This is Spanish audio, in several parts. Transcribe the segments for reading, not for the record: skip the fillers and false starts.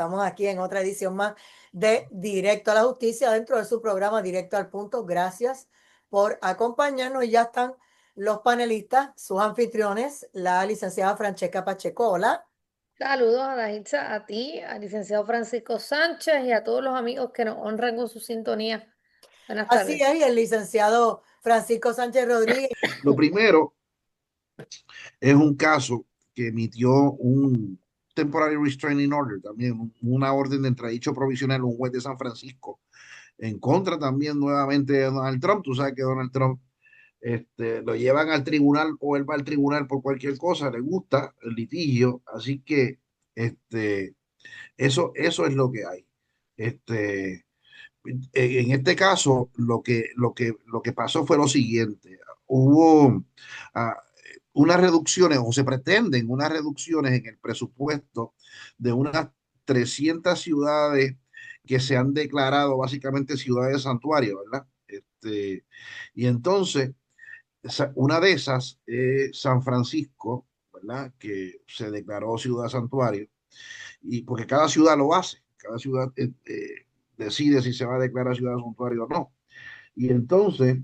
Estamos aquí en otra edición más de Directo a la Justicia dentro de su programa Directo al Punto. Gracias por acompañarnos y ya están los panelistas, sus anfitriones, la licenciada Francesca Pacheco. Hola. Saludos a Daitza, a ti, al licenciado Francisco Sánchez y a todos los amigos que nos honran con su sintonía. Buenas Así tardes. es, y el licenciado Francisco Sánchez Rodríguez. Lo primero es un caso que emitió un temporary restraining order, también una orden de entredicho provisional, un juez de San Francisco, en contra también nuevamente de Donald Trump. Tú sabes que Donald Trump lo llevan al tribunal o él va al tribunal por cualquier cosa, le gusta el litigio, así que este, eso es lo que hay. Este, en este caso, lo que pasó fue lo siguiente. Hubo ah, unas reducciones, o se pretenden unas reducciones en el presupuesto de unas 300 ciudades que se han declarado básicamente ciudades santuario, ¿verdad? Y entonces, una de esas es San Francisco, ¿verdad? Que se declaró ciudad santuario, y porque cada ciudad lo hace, cada ciudad decide si se va a declarar ciudad santuario o no. Y entonces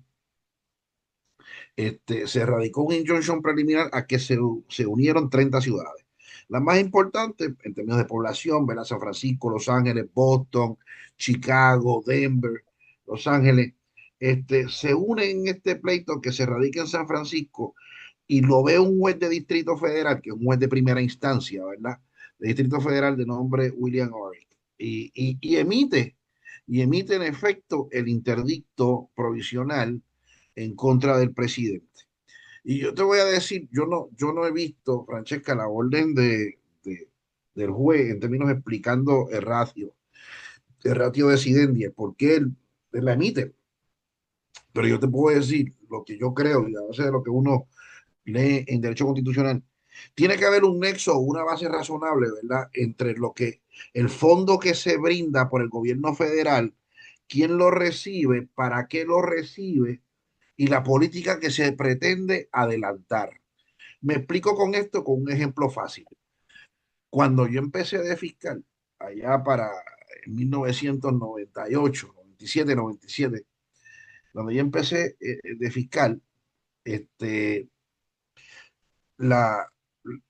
se radicó un injunction preliminar a que se unieron 30 ciudades. Las más importantes en términos de población, ¿verdad? San Francisco, Los Ángeles, Boston, Chicago, Denver, Los Ángeles, se unen en este pleito que se radica en San Francisco y lo ve un juez de Distrito Federal, que es un juez de primera instancia, ¿verdad? De Distrito Federal de nombre William Orrick. Y emite en efecto el interdicto provisional en contra del presidente. Y yo te voy a decir, yo no he visto, Francesca, la orden del juez en términos explicando el ratio decidendi, por qué él la emite. Pero yo te puedo decir lo que yo creo, y a veces de lo que uno lee en derecho constitucional, tiene que haber un nexo, una base razonable, ¿verdad? Entre lo que el fondo que se brinda por el gobierno federal, quién lo recibe, para qué lo recibe y la política que se pretende adelantar. Me explico con esto con un ejemplo fácil. Cuando yo empecé de fiscal, allá para 1998, 97, 97, cuando yo empecé de fiscal, este, la,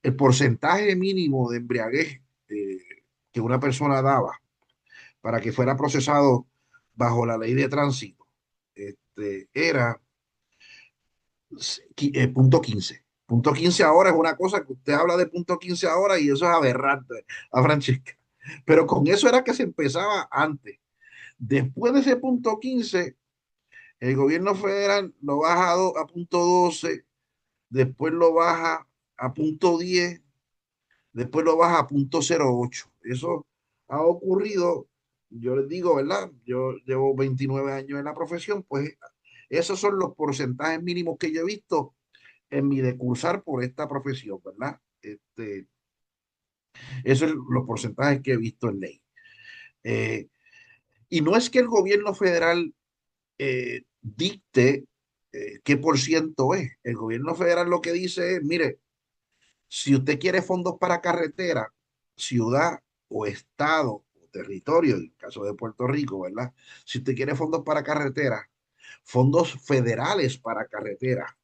el porcentaje mínimo de embriaguez eh, que una persona daba para que fuera procesado bajo la ley de tránsito era punto 15. Punto 15 ahora es una cosa que usted habla de punto 15 ahora y eso es aberrante a Francesca. Pero con eso era que se empezaba antes. Después de ese punto 15, el gobierno federal lo baja a punto 12, después lo baja a punto 10, después lo baja a punto 08. Eso ha ocurrido, yo les digo, ¿verdad? Yo llevo 29 años en la profesión, pues esos son los porcentajes mínimos que yo he visto en mi decursar por esta profesión, ¿verdad? Esos son los porcentajes que he visto en ley. Eh, y no es que el gobierno federal dicte qué por ciento es. El gobierno federal lo que dice es, mire, si usted quiere fondos para carretera, ciudad o estado o territorio, en el caso de Puerto Rico, ¿verdad? Si usted quiere fondos para carretera, fondos federales para carretera,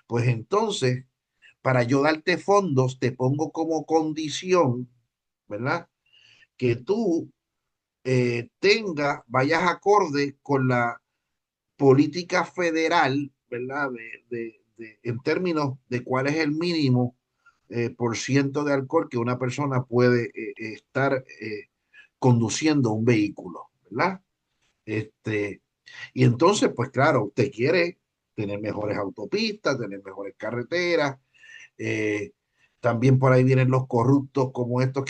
pues entonces, para yo darte fondos, te pongo como condición, ¿verdad? Que tú vayas acorde con la política federal, ¿verdad? En términos de cuál es el mínimo por ciento de alcohol que una persona puede estar conduciendo un vehículo, ¿verdad? Este, y entonces, pues claro, usted quiere tener mejores autopistas, tener mejores carreteras. eh, También por ahí vienen los corruptos como estos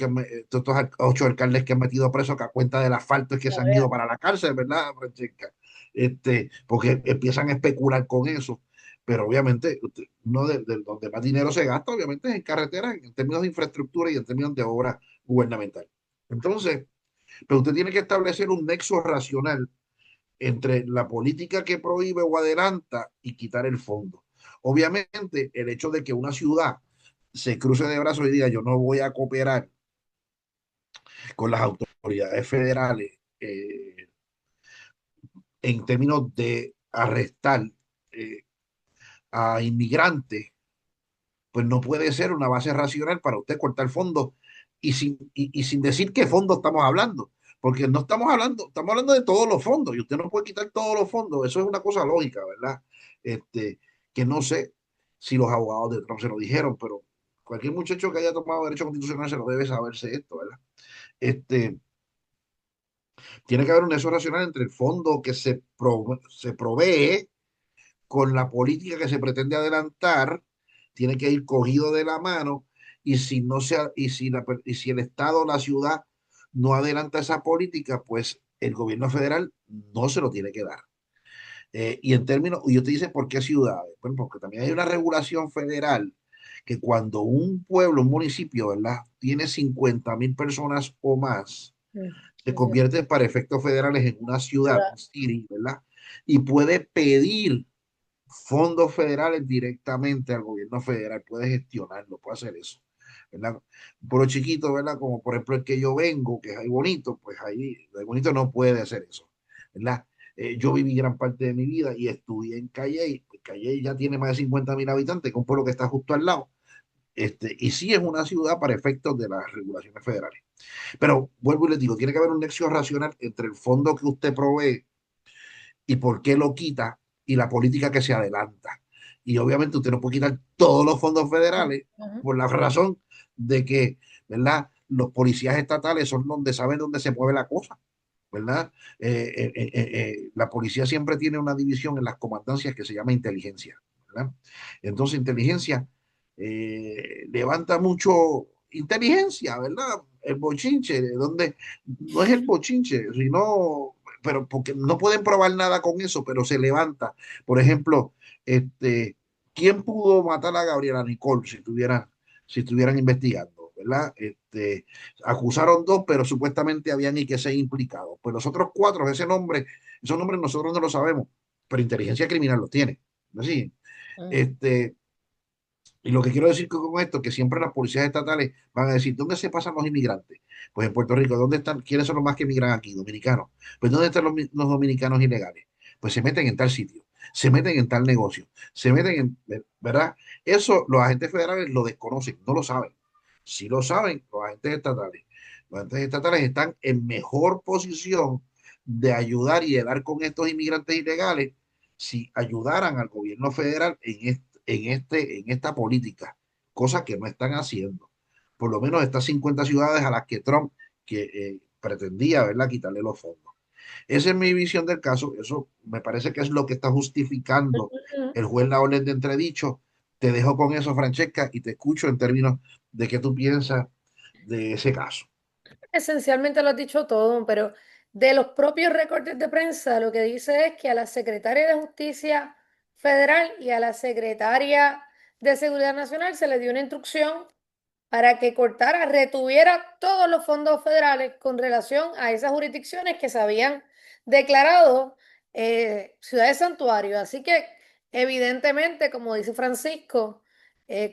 8 alcaldes que han metido presos que a cuenta del asfalto es que se han ido para la cárcel, ¿verdad, Francesca? Porque empiezan a especular con eso. Pero obviamente, uno de donde más dinero se gasta, obviamente, es en carreteras, en términos de infraestructura y en términos de obra gubernamental. Entonces, pero usted tiene que establecer un nexo racional entre la política que prohíbe o adelanta y quitar el fondo. Obviamente, el hecho de que una ciudad se cruce de brazos y diga yo no voy a cooperar con las autoridades federales en términos de arrestar eh, a inmigrantes, pues no puede ser una base racional para usted cortar fondos y sin decir qué fondos estamos hablando, porque no estamos hablando de todos los fondos y usted no puede quitar todos los fondos, eso es una cosa lógica, ¿verdad? Este, que no sé si los abogados de Trump se lo dijeron, pero cualquier muchacho que haya tomado derecho constitucional se lo debe saberse esto, ¿verdad? Este, tiene que haber un nexo racional entre el fondo que se provee con la política que se pretende adelantar, tiene que ir cogido de la mano y si no sea, y si el Estado o la ciudad no adelanta esa política, pues el gobierno federal no se lo tiene que dar. Y en términos, y yo te dice, ¿por qué ciudades? Bueno, porque también hay una regulación federal que cuando un pueblo, un municipio, ¿verdad? Tiene 50,000 personas o más, se Sí, convierte para efectos federales en una ciudad, un ciudad. city, ¿verdad? Y puede pedir fondos federales directamente al gobierno federal, puede gestionarlo, puede hacer eso, ¿verdad? Un pueblo chiquito, ¿verdad? Como por ejemplo el que yo vengo, que es ahí bonito, pues ahí bonito no puede hacer eso, ¿verdad? Yo viví gran parte de mi vida y estudié en Calle, pues Calle ya tiene más de 50,000 habitantes, que es un pueblo que está justo al lado, y sí es una ciudad para efectos de las regulaciones federales. Pero vuelvo y les digo, tiene que haber un nexo racional entre el fondo que usted provee y por qué lo quita y la política que se adelanta. Y obviamente usted no puede quitar todos los fondos federales Ujú. por la razón de que, ¿verdad? Los policías estatales son donde saben dónde se mueve la cosa, ¿verdad? La policía siempre tiene una división en las comandancias que se llama inteligencia, ¿verdad? Entonces, inteligencia levanta mucho inteligencia, ¿verdad? El bochinche, de donde no es el bochinche, sino, pero porque no pueden probar nada con eso, pero se levanta. Por ejemplo, ¿quién pudo matar a Gabriela Nicole si estuvieran investigando, ¿verdad? Acusaron dos, pero supuestamente habían y que ser implicados. Pues los otros cuatro, esos nombres nosotros no lo sabemos, pero inteligencia criminal los tiene. ¿No? Sí. Mm. Este, y lo que quiero decir con esto es que siempre las policías estatales van a decir, ¿dónde se pasan los inmigrantes? Pues en Puerto Rico, ¿dónde están? ¿Quiénes son los más que emigran aquí? Dominicanos. Pues ¿dónde están los dominicanos ilegales? Pues se meten en tal sitio, se meten en tal negocio, se meten en, ¿verdad? Eso los agentes federales lo desconocen, no lo saben. Si lo saben, los agentes estatales. Los agentes estatales están en mejor posición de ayudar y de dar con estos inmigrantes ilegales si ayudaran al gobierno federal en esta política, cosa que no están haciendo. Por lo menos estas 50 ciudades a las que Trump pretendía, ¿verdad?, quitarle los fondos. Esa es mi visión del caso. Eso me parece que es lo que está justificando Ujú. el juez la orden de entredicho. Te dejo con eso, Francesca, y te escucho en términos de qué tú piensas de ese caso. Esencialmente lo has dicho todo, pero de los propios recortes de prensa lo que dice es que a la secretaria de Justicia Federal y a la secretaria de Seguridad Nacional se le dio una instrucción para que cortara, retuviera todos los fondos federales con relación a esas jurisdicciones que se habían declarado ciudades santuario. Así que, evidentemente, como dice Francisco,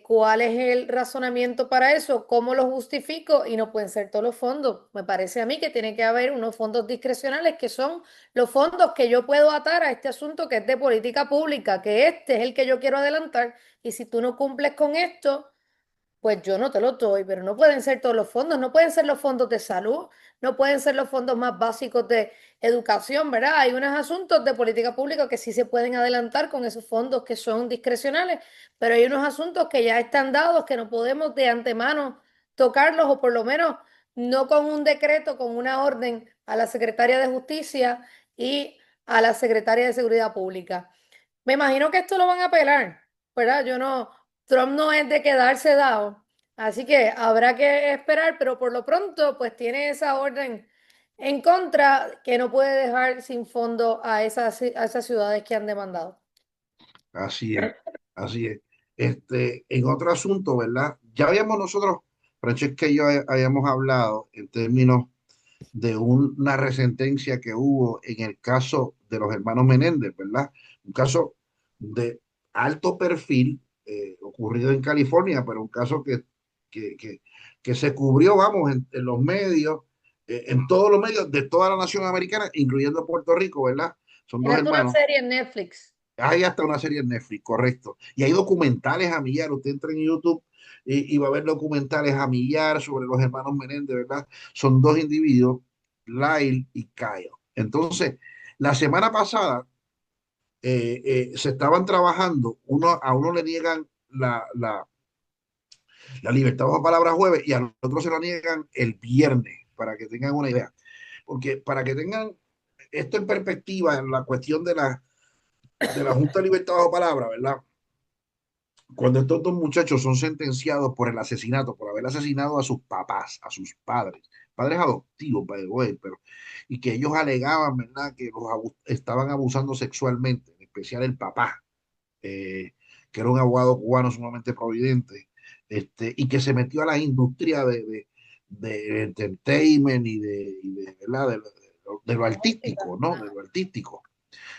¿cuál es el razonamiento para eso? ¿Cómo lo justifico? Y no pueden ser todos los fondos. Me parece a mí que tiene que haber unos fondos discrecionales que son los fondos que yo puedo atar a este asunto que es de política pública, que este es el que yo quiero adelantar. Y si tú no cumples con esto, pues yo no te lo doy, pero no pueden ser todos los fondos, no pueden ser los fondos de salud, no pueden ser los fondos más básicos de educación, ¿verdad? Hay unos asuntos de política pública que sí se pueden adelantar con esos fondos que son discrecionales, pero hay unos asuntos que ya están dados, que no podemos de antemano tocarlos o por lo menos no con un decreto, con una orden a la Secretaria de Justicia y a la Secretaria de Seguridad Pública. Me imagino que esto lo van a apelar, ¿verdad? Yo no, Trump no es de quedarse dado, así que habrá que esperar, pero por lo pronto, pues tiene esa orden en contra que no puede dejar sin fondo a esas ciudades que han demandado. Así es, así es. En otro asunto, ¿verdad? Ya habíamos nosotros, Francesca y yo habíamos hablado en términos de una resentencia que hubo en el caso de los hermanos Menéndez, ¿verdad? Un caso de alto perfil ocurrido en California, pero un caso que, que se cubrió, vamos, en los medios en todos los medios de toda la nación americana, incluyendo Puerto Rico, ¿verdad? Son dos Era una hermanos. serie en Netflix. Hay hasta una serie en Netflix, correcto. Y hay documentales a millar. Usted entra en YouTube y va a ver documentales a millar sobre los hermanos Menéndez, ¿verdad? Son dos individuos, Lyle y Kyle. Entonces, la semana pasada se estaban trabajando, a uno le niegan la libertad bajo palabra jueves y al otro se la niegan el viernes, para que tengan una idea. Porque para que tengan esto en perspectiva, en la cuestión de la Junta de Libertad bajo palabra, ¿verdad? Cuando estos dos muchachos son sentenciados por el asesinato, por haber asesinado a sus papás, a sus padres adoptivos, by the way, pero, y que ellos alegaban, ¿verdad?, que estaban abusando sexualmente, en especial el papá, eh, que era un abogado cubano sumamente providente, y que se metió a la industria de entertainment ¿verdad?, de lo artístico, ¿no? De lo artístico,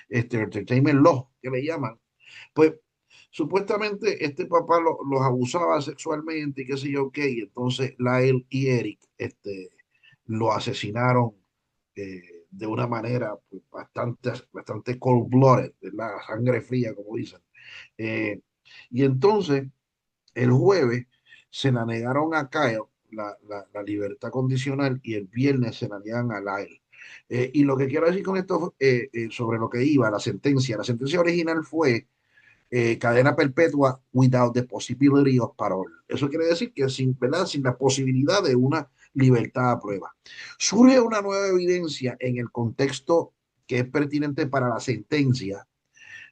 entertainment law, que le llaman. Pues supuestamente este papá los abusaba sexualmente y qué sé yo qué, y entonces Lyle y Eric lo asesinaron de una manera pues, bastante cold-blooded, de la sangre fría, como dicen. Eh, y entonces el jueves se la negaron a Kyle la libertad condicional y el viernes se la niegan a Lyle. Y lo que quiero decir con esto sobre lo que iba, la sentencia original fue cadena perpetua without the possibility of parole. Eso quiere decir que sin, ¿verdad?, sin la posibilidad de una libertad a prueba. Surge una nueva evidencia en el contexto que es pertinente para la sentencia,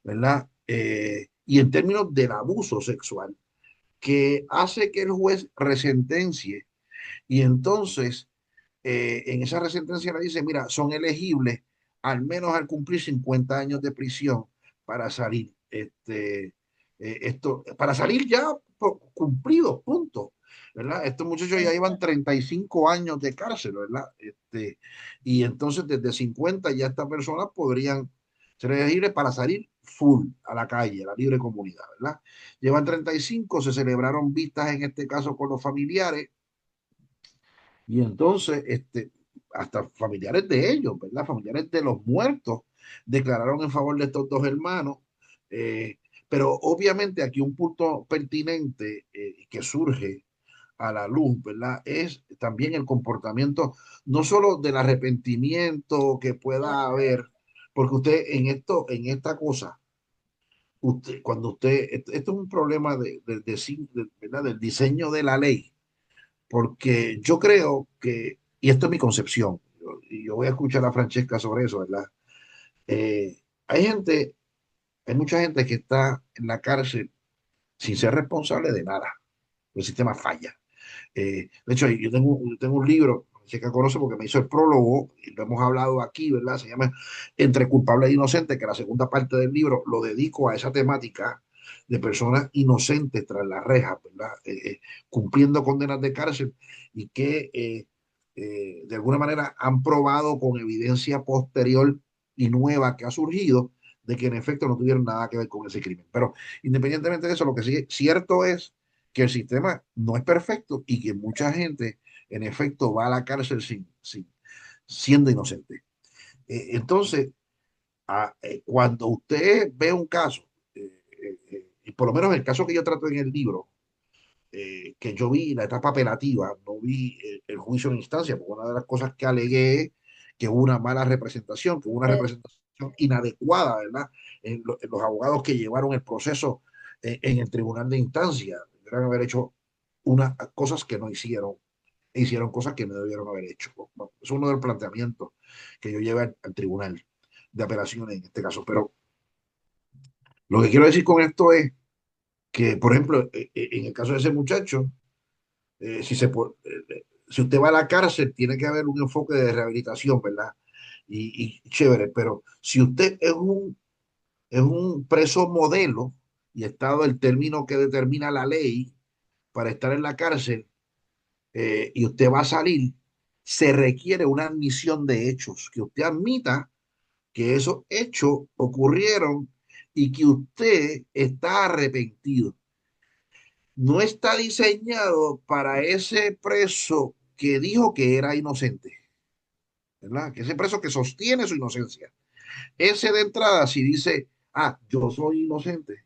¿verdad? Y en términos del abuso sexual, que hace que el juez resentencie y entonces en esa resentencia le dice, mira, son elegibles al menos al cumplir 50 años de prisión para salir, para salir ya cumplidos, punto, ¿verdad? Estos muchachos ya llevan 35 años de cárcel, ¿verdad? Y entonces desde 50 ya estas personas podrían ser elegibles para salir full a la calle, a la libre comunidad, ¿verdad? Llevan 35, se celebraron vistas en este caso con los familiares y entonces, hasta familiares de ellos, ¿verdad? Familiares de los muertos declararon en favor de estos dos hermanos. eh, pero obviamente aquí un punto pertinente que surge a la luz, ¿verdad? Es también el comportamiento, no solo del arrepentimiento que pueda haber, porque usted en esta cosa, cuando esto es un problema ¿verdad?, del diseño de la ley porque yo creo que, y esto es mi concepción, y yo voy a escuchar a Francesca sobre eso, ¿verdad? Eh, hay gente, hay mucha gente que está en la cárcel sin ser responsable de nada. El sistema falla. De hecho, yo tengo un libro, que conoce porque me hizo el prólogo, y lo hemos hablado aquí, ¿verdad? Se llama Entre culpable e inocente, que la segunda parte del libro lo dedico a esa temática de personas inocentes tras las rejas, ¿verdad? Cumpliendo condenas de cárcel y que de alguna manera han probado con evidencia posterior y nueva que ha surgido de que en efecto no tuvieron nada que ver con ese crimen. Pero independientemente de eso, lo que sí es cierto es que el sistema no es perfecto y que mucha gente, en efecto, va a la cárcel siendo inocente. Entonces, cuando usted ve un caso, y por lo menos el caso que yo trato en el libro, que yo vi la etapa apelativa, no vi el juicio en instancia, porque una de las cosas que alegué es que hubo una mala representación, que hubo una representación inadecuada, ¿verdad? En los abogados que llevaron el proceso en el tribunal de instancia, deberían haber hecho unas cosas que no hicieron, e hicieron cosas que no debieron haber hecho. Bueno, es uno de los planteamientos que yo llevé al tribunal de apelaciones en este caso. Pero lo que quiero decir con esto es que, por ejemplo, en el caso de ese muchacho, si usted va a la cárcel, tiene que haber un enfoque de rehabilitación, ¿verdad? Y chévere, pero si usted es un preso modelo, y estado el término que determina la ley para estar en la cárcel, y usted va a salir, se requiere una admisión de hechos, que usted admita que esos hechos ocurrieron y que usted está arrepentido. No está diseñado para ese preso que dijo que era inocente. ¿verdad? Que ese preso que sostiene su inocencia. Ese de entrada, si dice, yo soy inocente,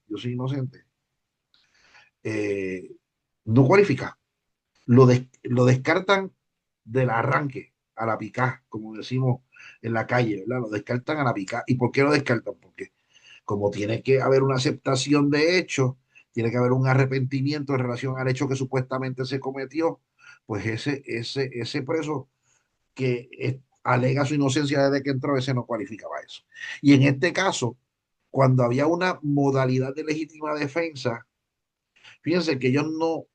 eh, no cualifica. Lo descartan del arranque a la picá, como decimos en la calle, ¿verdad? Lo descartan a la picá. ¿Y por qué lo descartan? Porque como tiene que haber una aceptación de hecho, tiene que haber un arrepentimiento en relación al hecho que supuestamente se cometió, pues ese preso que alega su inocencia desde que entró, ese no cualificaba eso. Y en este caso, cuando había una modalidad de legítima defensa, fíjense que ellos no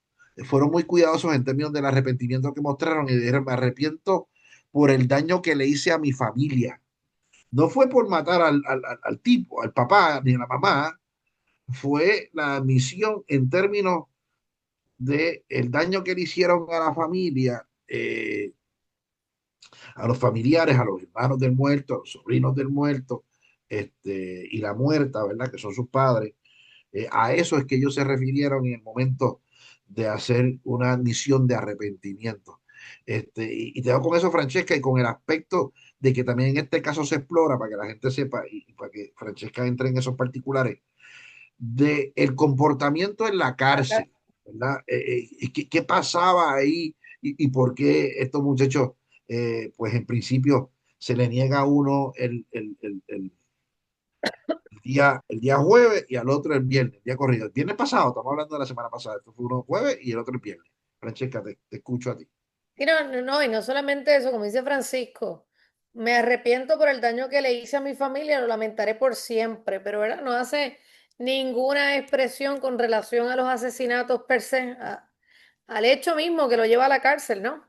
fueron muy cuidadosos en términos del arrepentimiento que mostraron y dijeron, me arrepiento por el daño que le hice a mi familia. No fue por matar al tipo, al papá, ni a la mamá, fue la admisión en términos de el daño que le hicieron a la familia, a los familiares, a los hermanos del muerto, a los sobrinos del muerto, y la muerta, ¿verdad? Que son sus padres. A eso es que ellos se refirieron en el momento de hacer una admisión de arrepentimiento. Y te doy con eso, Francesca, y con el aspecto de que también en este caso se explora, para que la gente sepa y para que Francesca entre en esos particulares, de el comportamiento en la cárcel, ¿verdad? ¿Qué pasaba ahí y por qué estos muchachos, pues en principio se le niega a uno el día jueves y al otro el viernes, el día corrido? El viernes pasado, estamos hablando de la semana pasada, esto fue uno jueves y el otro el viernes. Francesca, te escucho a ti. Y no, y no solamente eso, como dice Francisco, me arrepiento por el daño que le hice a mi familia, lo lamentaré por siempre, pero ¿verdad? No hace ninguna expresión con relación a los asesinatos per se, al hecho mismo que lo lleva a la cárcel, ¿no?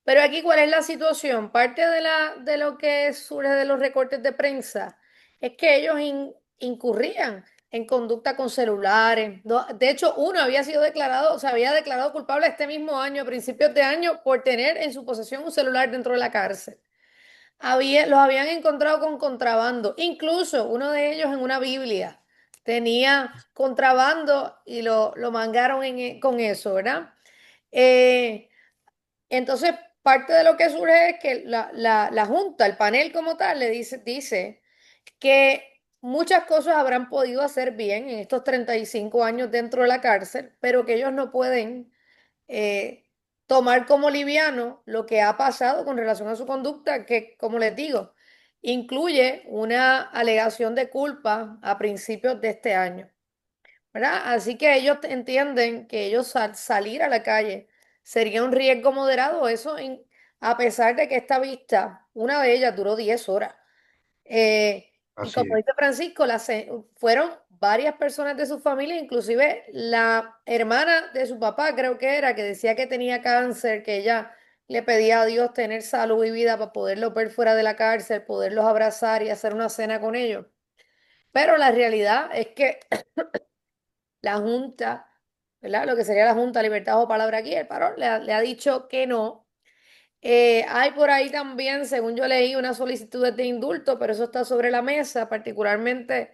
Pero aquí, ¿cuál es la situación? Parte de lo que surge de los recortes de prensa es que ellos incurrían en conducta con celulares. De hecho, uno había sido declarado, se había declarado culpable este mismo año, a principios de año, por tener en su posesión un celular dentro de la cárcel. Los habían encontrado con contrabando, incluso uno de ellos en una Biblia tenía contrabando y lo mangaron con eso, ¿verdad? Eh, entonces, parte de lo que surge es que la Junta, el panel como tal, dice que muchas cosas habrán podido hacer bien en estos 35 años dentro de la cárcel, pero que ellos no pueden eh, tomar como liviano lo que ha pasado con relación a su conducta, que, como les digo, incluye una alegación de culpa a principios de este año. ¿Verdad? Así que ellos entienden que ellos salir a la calle sería un riesgo moderado, a pesar de que esta vista, una de ellas duró 10 horas. Y Así como es, dice Francisco, fueron varias personas de su familia, inclusive la hermana de su papá, creo que era, que decía que tenía cáncer, que ella le pedía a Dios tener salud y vida para poderlos ver fuera de la cárcel, poderlos abrazar y hacer una cena con ellos. Pero la realidad es que la Junta, ¿verdad? Lo que sería la Junta Libertad o Palabra aquí, el paro le ha dicho que no. Hay por ahí también, según yo leí, una solicitud de indulto, pero eso está sobre la mesa, particularmente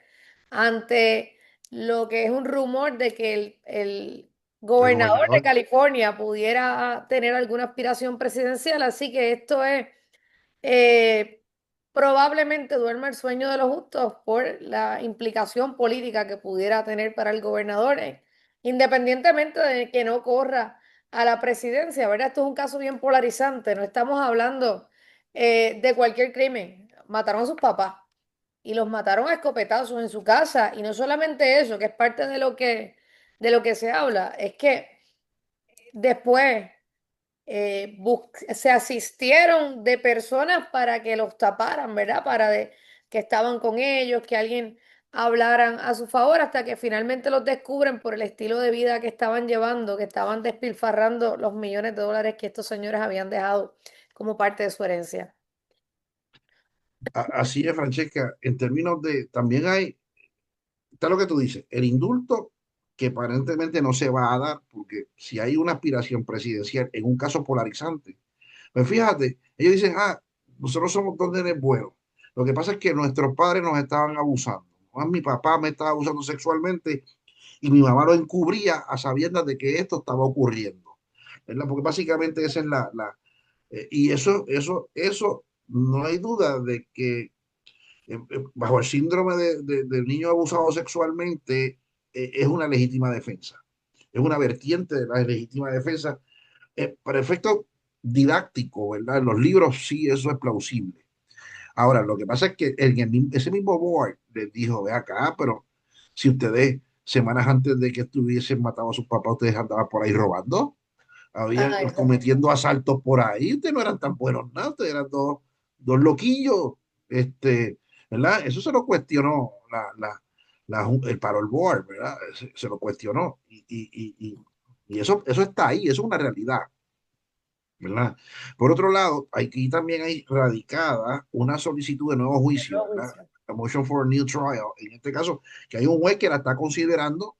ante lo que es un rumor de que el el gobernador de gobernador. California pudiera tener alguna aspiración presidencial, así que esto es eh, probablemente duerme el sueño de los justos por la implicación política que pudiera tener para el gobernador, independientemente de que no corra a la presidencia, ¿verdad? Esto es un caso bien polarizante, no estamos hablando de cualquier crimen. Mataron a sus papás y los mataron a escopetazos en su casa, y no solamente eso, que es parte de lo que se habla, es que después se asistieron de personas para que los taparan, ¿verdad? Que estaban con ellos, que alguien hablaran a su favor, hasta que finalmente los descubren por el estilo de vida que estaban llevando, que estaban despilfarrando los millones de dólares que estos señores habían dejado como parte de su herencia. Así es, Francesca. En términos de, también está lo que tú dices, el indulto que aparentemente no se va a dar, porque si hay una aspiración presidencial en un caso polarizante, pues fíjate, ellos dicen, nosotros somos dos nenes buenos. Lo que pasa es que nuestros padres nos estaban abusando. Mi papá me estaba abusando sexualmente y mi mamá lo encubría a sabiendas de que esto estaba ocurriendo, ¿verdad? Porque básicamente esa es y eso no hay duda de que bajo el síndrome del niño abusado sexualmente es una legítima defensa, es una vertiente de la legítima defensa. Para efecto didáctico, ¿verdad? En los libros sí eso es plausible. Ahora, lo que pasa es que ese mismo board les dijo, ve acá, pero si ustedes semanas antes de que estuviesen matado a sus papás, ustedes andaban por ahí robando, habían Ay, cometiendo asaltos por ahí, ustedes no eran tan buenos nada, ustedes eran dos loquillos, este, ¿verdad? Eso se lo cuestionó el parole board, ¿verdad? Se lo cuestionó y eso está ahí, eso es una realidad. ¿Verdad? Por otro lado, aquí también hay radicada una solicitud de nuevo juicio, nuevo ¿verdad? juicio. A motion for a new trial. En este caso, que hay un juez que la está considerando,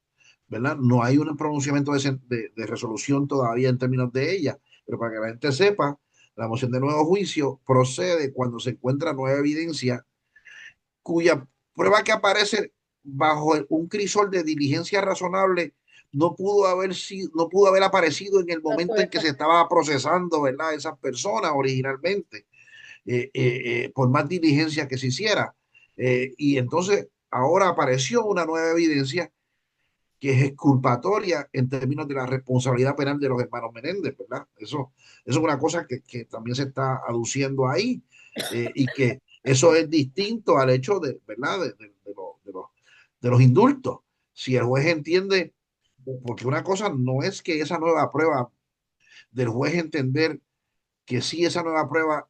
¿verdad? No hay un pronunciamiento de resolución todavía en términos de ella, pero para que la gente sepa, la moción de nuevo juicio procede cuando se encuentra nueva evidencia cuya prueba que aparece bajo un crisol de diligencia razonable no pudo haber aparecido en el No momento en que estuve- se estaba procesando, ¿verdad? Esas personas originalmente, por más diligencia que se hiciera. Y entonces ahora apareció una nueva evidencia que es exculpatoria en términos de la responsabilidad penal de los hermanos Menéndez, ¿verdad? Eso es una cosa que también se está aduciendo ahí y que eso es distinto al hecho de, ¿verdad? De los indultos. Si el juez entiende, porque una cosa no es que esa nueva prueba del juez entender que sí esa nueva prueba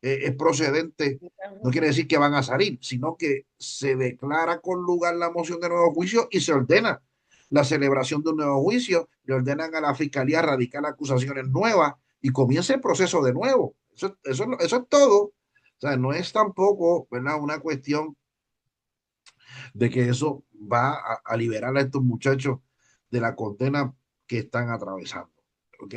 es procedente, no quiere decir que van a salir, sino que se declara con lugar la moción de nuevo juicio y se ordena la celebración de un nuevo juicio, le ordenan a la fiscalía radicar acusaciones nuevas y comienza el proceso de nuevo. Eso es todo. O sea, no es tampoco, ¿verdad? Una cuestión de que eso va a liberar a estos muchachos de la condena que están atravesando. ¿Ok?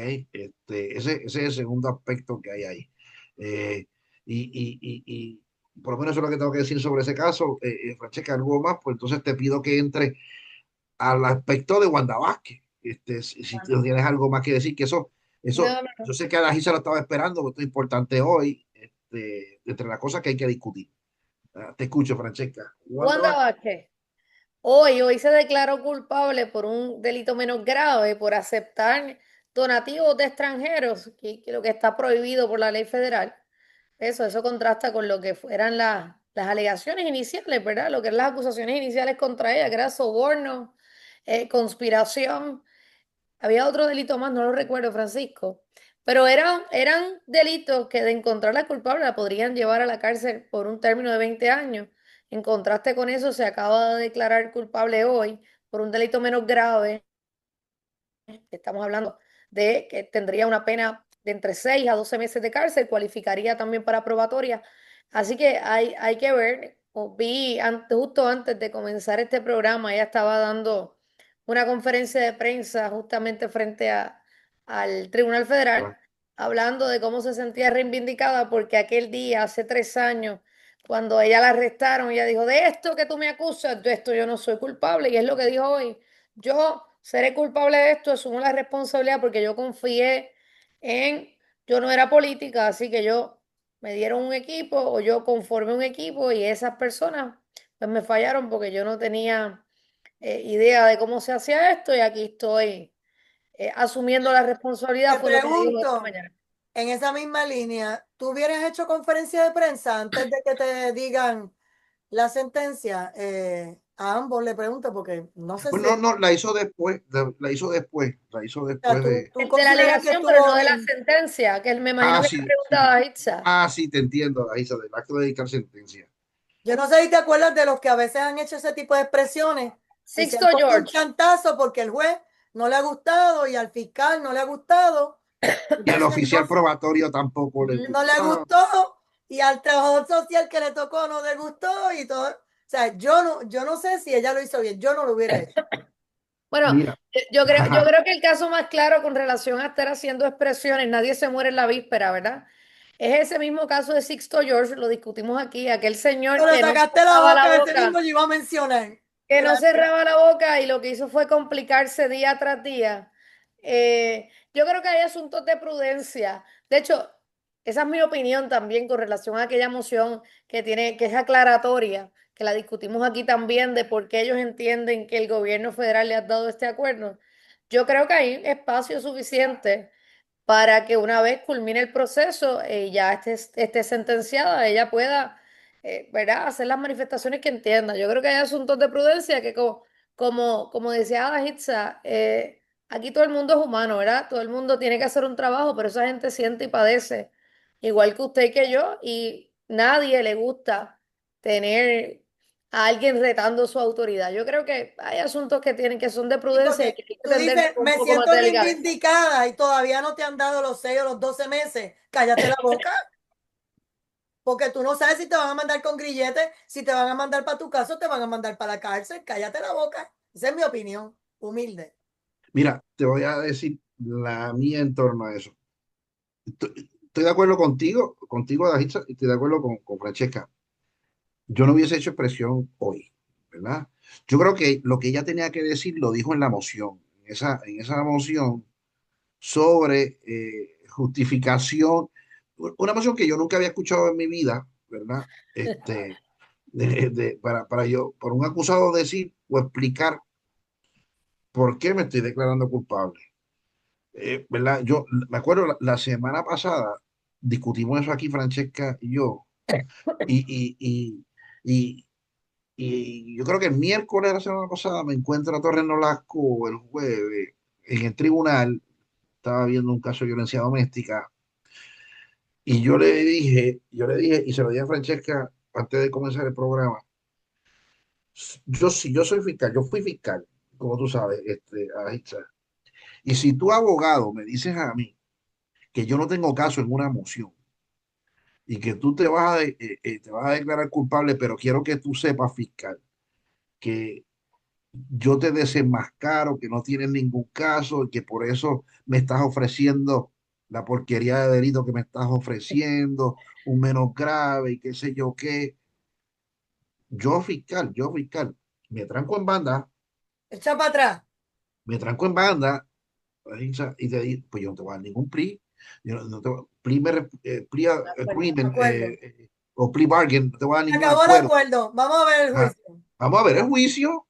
Ese es el segundo aspecto que hay ahí. Eh, y por lo menos eso es lo que tengo que decir sobre ese caso. Francesca, algo más, pues entonces te pido que entre al aspecto de Wanda Vázquez. Si tú tienes algo más que decir, que No, no, yo no. sé que a la se lo estaba esperando, porque esto es importante hoy, entre las cosas que hay que discutir. Te escucho, Francesca. Wanda Wanda Vázquez. Vázquez. Hoy se declaró culpable por un delito menos grave, por aceptar donativos de extranjeros, que lo que está prohibido por la ley federal. Eso contrasta con lo que eran las alegaciones iniciales, ¿verdad? Lo que eran las acusaciones iniciales contra ella, que era soborno, conspiración. Había otro delito más, no lo recuerdo, Francisco. Pero eran delitos que de encontrarla culpable la podrían llevar a la cárcel por un término de 20 años. En contraste con eso, se acaba de declarar culpable hoy por un delito menos grave. Estamos hablando de que tendría una pena de entre 6 a 12 meses de cárcel, cualificaría también para probatoria. Así que hay que ver. Vi justo antes de comenzar este programa, ella estaba dando una conferencia de prensa justamente frente al Tribunal Federal, hablando de cómo se sentía reivindicada porque aquel día, hace 3 años, cuando ella la arrestaron, ella dijo, de esto que tú me acusas, de esto yo no soy culpable. Y es lo que dijo hoy. Yo seré culpable de esto, asumo la responsabilidad porque yo confié en, yo no era política, así que yo me dieron un equipo o yo conformé un equipo y esas personas pues me fallaron porque yo no tenía idea de cómo se hacía esto y aquí estoy asumiendo la responsabilidad, Te fue lo que dijo esta pregunto, mañana. en esa misma línea, ¿tú hubieras hecho conferencia de prensa antes de que te digan la sentencia? A ambos le pregunto porque no sé Pues si, no, o no, la hizo después, la hizo sea, después tú De la consideras que alegación, pero no estuvo de la bien. sentencia, que me imagino Ah, que te sí, sí. preguntaba Itza. Ah, sí, te entiendo, la hizo del acto de dictar sentencia. Yo no sé si te acuerdas de los que a veces han hecho ese tipo de expresiones y se han Sixto cogido un George. chantazo porque el juez no le ha gustado y al fiscal no le ha gustado. Y al Entonces oficial probatorio tampoco le no le gustó. gustó y al trabajador social que le tocó no le gustó y todo. O sea, yo no sé si ella lo hizo bien, yo no lo hubiera hecho. Bueno, Mira, yo creo que el caso más claro con relación a estar haciendo expresiones, nadie se muere en la víspera, ¿verdad? Es ese mismo caso de Sixto George, lo discutimos aquí, aquel señor Pero le que no sacaste la cerraba la boca, ese mismo boca, yo iba a mencionar. que no cerraba la boca y lo que hizo fue complicarse día tras día. Yo creo que hay asuntos de prudencia. De hecho, esa es mi opinión también con relación a aquella moción que es aclaratoria, que la discutimos aquí también de por qué ellos entienden que el gobierno federal le ha dado este acuerdo. Yo creo que hay espacio suficiente para que una vez culmine el proceso y ya esté sentenciada, ella pueda, ¿verdad?, hacer las manifestaciones que entienda. Yo creo que hay asuntos de prudencia que, como decía Hitza, aquí todo el mundo es humano, ¿verdad? Todo el mundo tiene que hacer un trabajo, pero esa gente siente y padece, igual que usted y que yo, y nadie le gusta tener a alguien retando su autoridad. Yo creo que hay asuntos que son de Sí, prudencia y porque que hay que tú atenderse dices, con un me poco más siento de delicadeza. reivindicada y todavía no te han dado los 6 o los 12 meses. Cállate la boca, porque tú no sabes si te van a mandar con grilletes, si te van a mandar para tu casa o te van a mandar para la cárcel. Cállate la boca. Esa es mi opinión, humilde. Mira, te voy a decir la mía en torno a eso. Estoy de acuerdo contigo, Dajitza, y estoy de acuerdo con Francesca. Yo no hubiese hecho expresión hoy, ¿verdad? Yo creo que lo que ella tenía que decir lo dijo en la moción, en esa moción sobre justificación, una moción que yo nunca había escuchado en mi vida, ¿verdad? Para yo, por un acusado decir o explicar por qué me estoy declarando culpable. ¿Verdad? Yo me acuerdo la semana pasada discutimos eso aquí, Francesca y yo, y, y, y, y, y yo creo que el miércoles de la semana pasada me encuentro a Torres Nolasco el jueves en el tribunal, estaba viendo un caso de violencia doméstica, y yo le dije, y se lo dije a Francesca antes de comenzar el programa, yo soy fiscal, yo fui fiscal, como tú sabes, Aitza, y si tú abogado me dices a mí que yo no tengo caso en una moción, y que tú te vas a declarar culpable, pero quiero que tú sepas, fiscal, que yo te desenmascaro, que no tienes ningún caso y que por eso me estás ofreciendo la porquería de delito que me estás ofreciendo, un menos grave y qué sé yo qué. Yo fiscal, me tranco en banda, Echa para atrás. me tranco en banda y te digo, pues yo no te voy a dar ningún plea. Yo no te, plea De agreement acuerdo. o plea bargain, no te voy a dar Se ningún acabó el acuerdo. acuerdo. Vamos a ver el Ah, juicio. vamos a ver el juicio,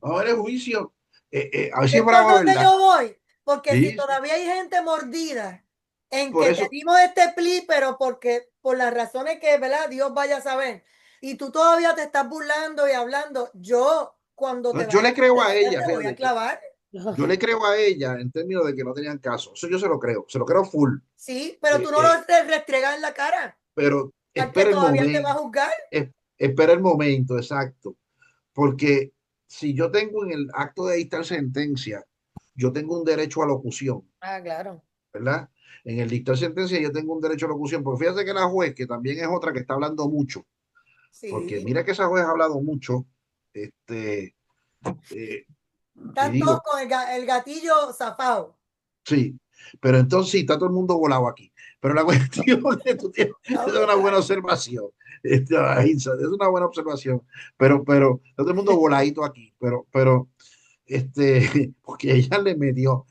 vamos a ver el juicio. A ver si es Es por brava, donde ¿verdad? yo voy, porque si Sí, sí, todavía hay gente mordida en por que te eso, dimos este plea, pero porque por las razones que, ¿verdad? Dios vaya a saber, y tú todavía te estás burlando y hablando, yo cuando te no, yo vaya le a creo a sentenciar ella, te voy a fíjate, clavar. yo le creo a ella en términos de que no tenían caso. Eso yo se lo creo full. Sí, pero tú Eh, no lo eh, restregas en la cara pero al que espera el todavía te va a momento, juzgar. espera el momento, exacto. Porque si yo tengo en el acto de dictar sentencia, yo tengo un derecho a locución, Ah, claro. ¿verdad? En el dictar sentencia yo tengo un derecho a locución, porque fíjate que la juez, que también es otra que está hablando mucho, porque Sí, mira que esa juez ha hablado mucho, este, eh, y están todos digo, con el gatillo zafado. sí, pero entonces sí, está todo el mundo volado aquí. Pero la cuestión es, Está es una buena brutal. observación. Ahí, es una buena observación. Pero está todo el mundo voladito aquí. Porque ella le metió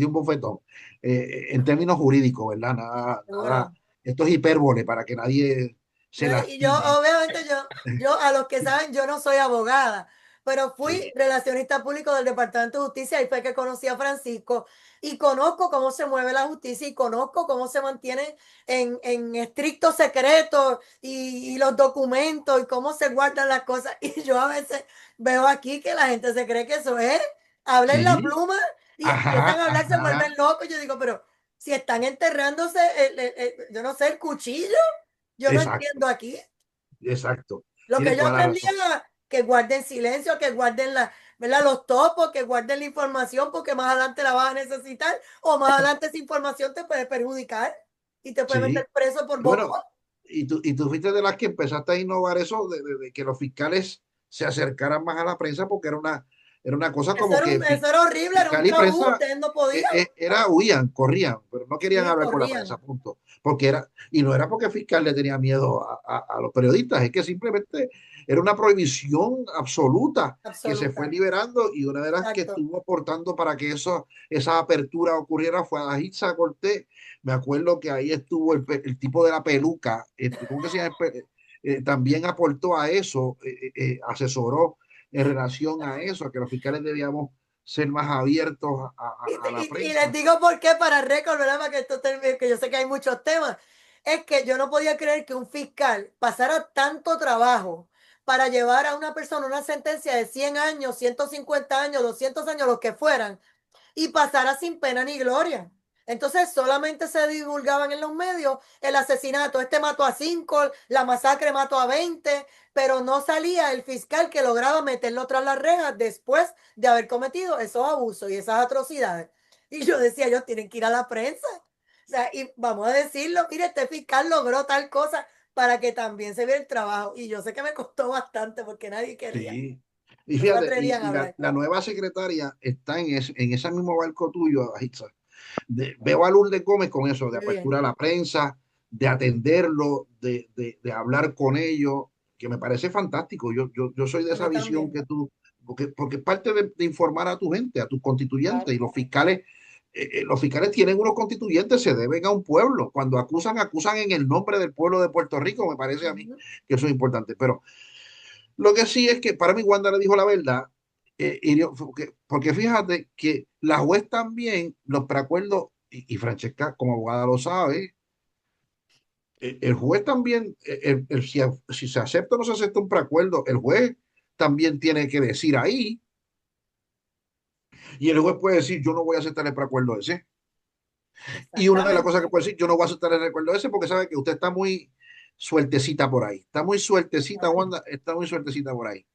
un bofetón. En términos jurídicos, ¿verdad? Nada, nada. Seguro. Esto es hipérbole para que nadie se Y yo, lastime. obviamente, yo, a los que saben, yo no soy abogada, pero fui Sí, relacionista público del Departamento de Justicia y fue que conocí a Francisco y conozco cómo se mueve la justicia y conozco cómo se mantiene en estricto secreto y los documentos y cómo se guardan las cosas. Y yo a veces veo aquí que la gente se cree que eso es, hablan la sí, pluma y empiezan ajá, a hablar, se ajá, vuelven locos. Yo digo, pero si están enterrándose, yo no sé, el cuchillo. Yo no exacto, entiendo aquí. exacto. Lo que Tienes yo toda la aprendí razón. era que guarden silencio, que guarden ¿verdad? Los topos, que guarden la información porque más adelante la vas a necesitar o más adelante esa información te puede perjudicar y te puede Sí. meter preso por Bueno, bocón. y tú fuiste de las que empezaste a innovar eso, de que los fiscales se acercaran más a la prensa porque Era una cosa como que Eso era horrible, era un fiscal y tabú, prensa ustedes no podían. huían, corrían, pero no querían Sí, hablar con la prensa, corrían. punto. Porque era, y no era porque el fiscal le tenía miedo a los periodistas, es que simplemente era una prohibición absoluta que se fue Absoluta. liberando, y una de las que Exacto. estuvo aportando para que esa apertura ocurriera fue a Hitza Cortés. Me acuerdo que ahí estuvo el tipo de la peluca, ¿cómo que se llama? También aportó a eso, asesoró en relación a eso, a que los fiscales debíamos ser más abiertos a la Y les prensa. digo por qué, para récord, ¿verdad? Para que esto termine, que yo sé que hay muchos temas. Es que yo no podía creer que un fiscal pasara tanto trabajo para llevar a una persona una sentencia de 100 años, 150 años, 200 años, los que fueran, y pasara sin pena ni gloria. Entonces solamente se divulgaban en los medios el asesinato, este mató a 5, la masacre mató a 20, pero no salía el fiscal que lograba meterlo tras las rejas después de haber cometido esos abusos y esas atrocidades. Y yo decía, ellos tienen que ir a la prensa. O sea, y vamos a decirlo, mire, este fiscal logró tal cosa para que también se vea el trabajo. Y yo sé que me costó bastante porque nadie quería, Sí. Y no se fíjate, atrevían a y hablar. la nueva secretaria está en ese mismo barco tuyo, Ajitza. Veo a Lourdes Gómez con eso, de Muy apertura bien. a la prensa, de atenderlo, de hablar con ellos, que me parece fantástico. Yo soy de A esa mí visión también. que tú, porque es parte de informar a tu gente, a tus constituyentes, Claro. y los fiscales tienen unos constituyentes, se deben a un pueblo. Cuando acusan, acusan en el nombre del pueblo de Puerto Rico, me parece a mí Ujú. que eso es importante. Pero lo que sí es que para mí Wanda le dijo la verdad, porque fíjate que la juez también, los preacuerdos, y Francesca como abogada lo sabe, el juez también, si se acepta o no se acepta un preacuerdo, el juez también tiene que decir ahí, y el juez puede decir, yo no voy a aceptar el preacuerdo ese. Y una de las cosas que Exactamente. puede decir, yo no voy a aceptar el recuerdo ese porque sabe que usted está muy sueltecita por ahí. Está muy sueltecita, Wanda, está muy sueltecita por ahí.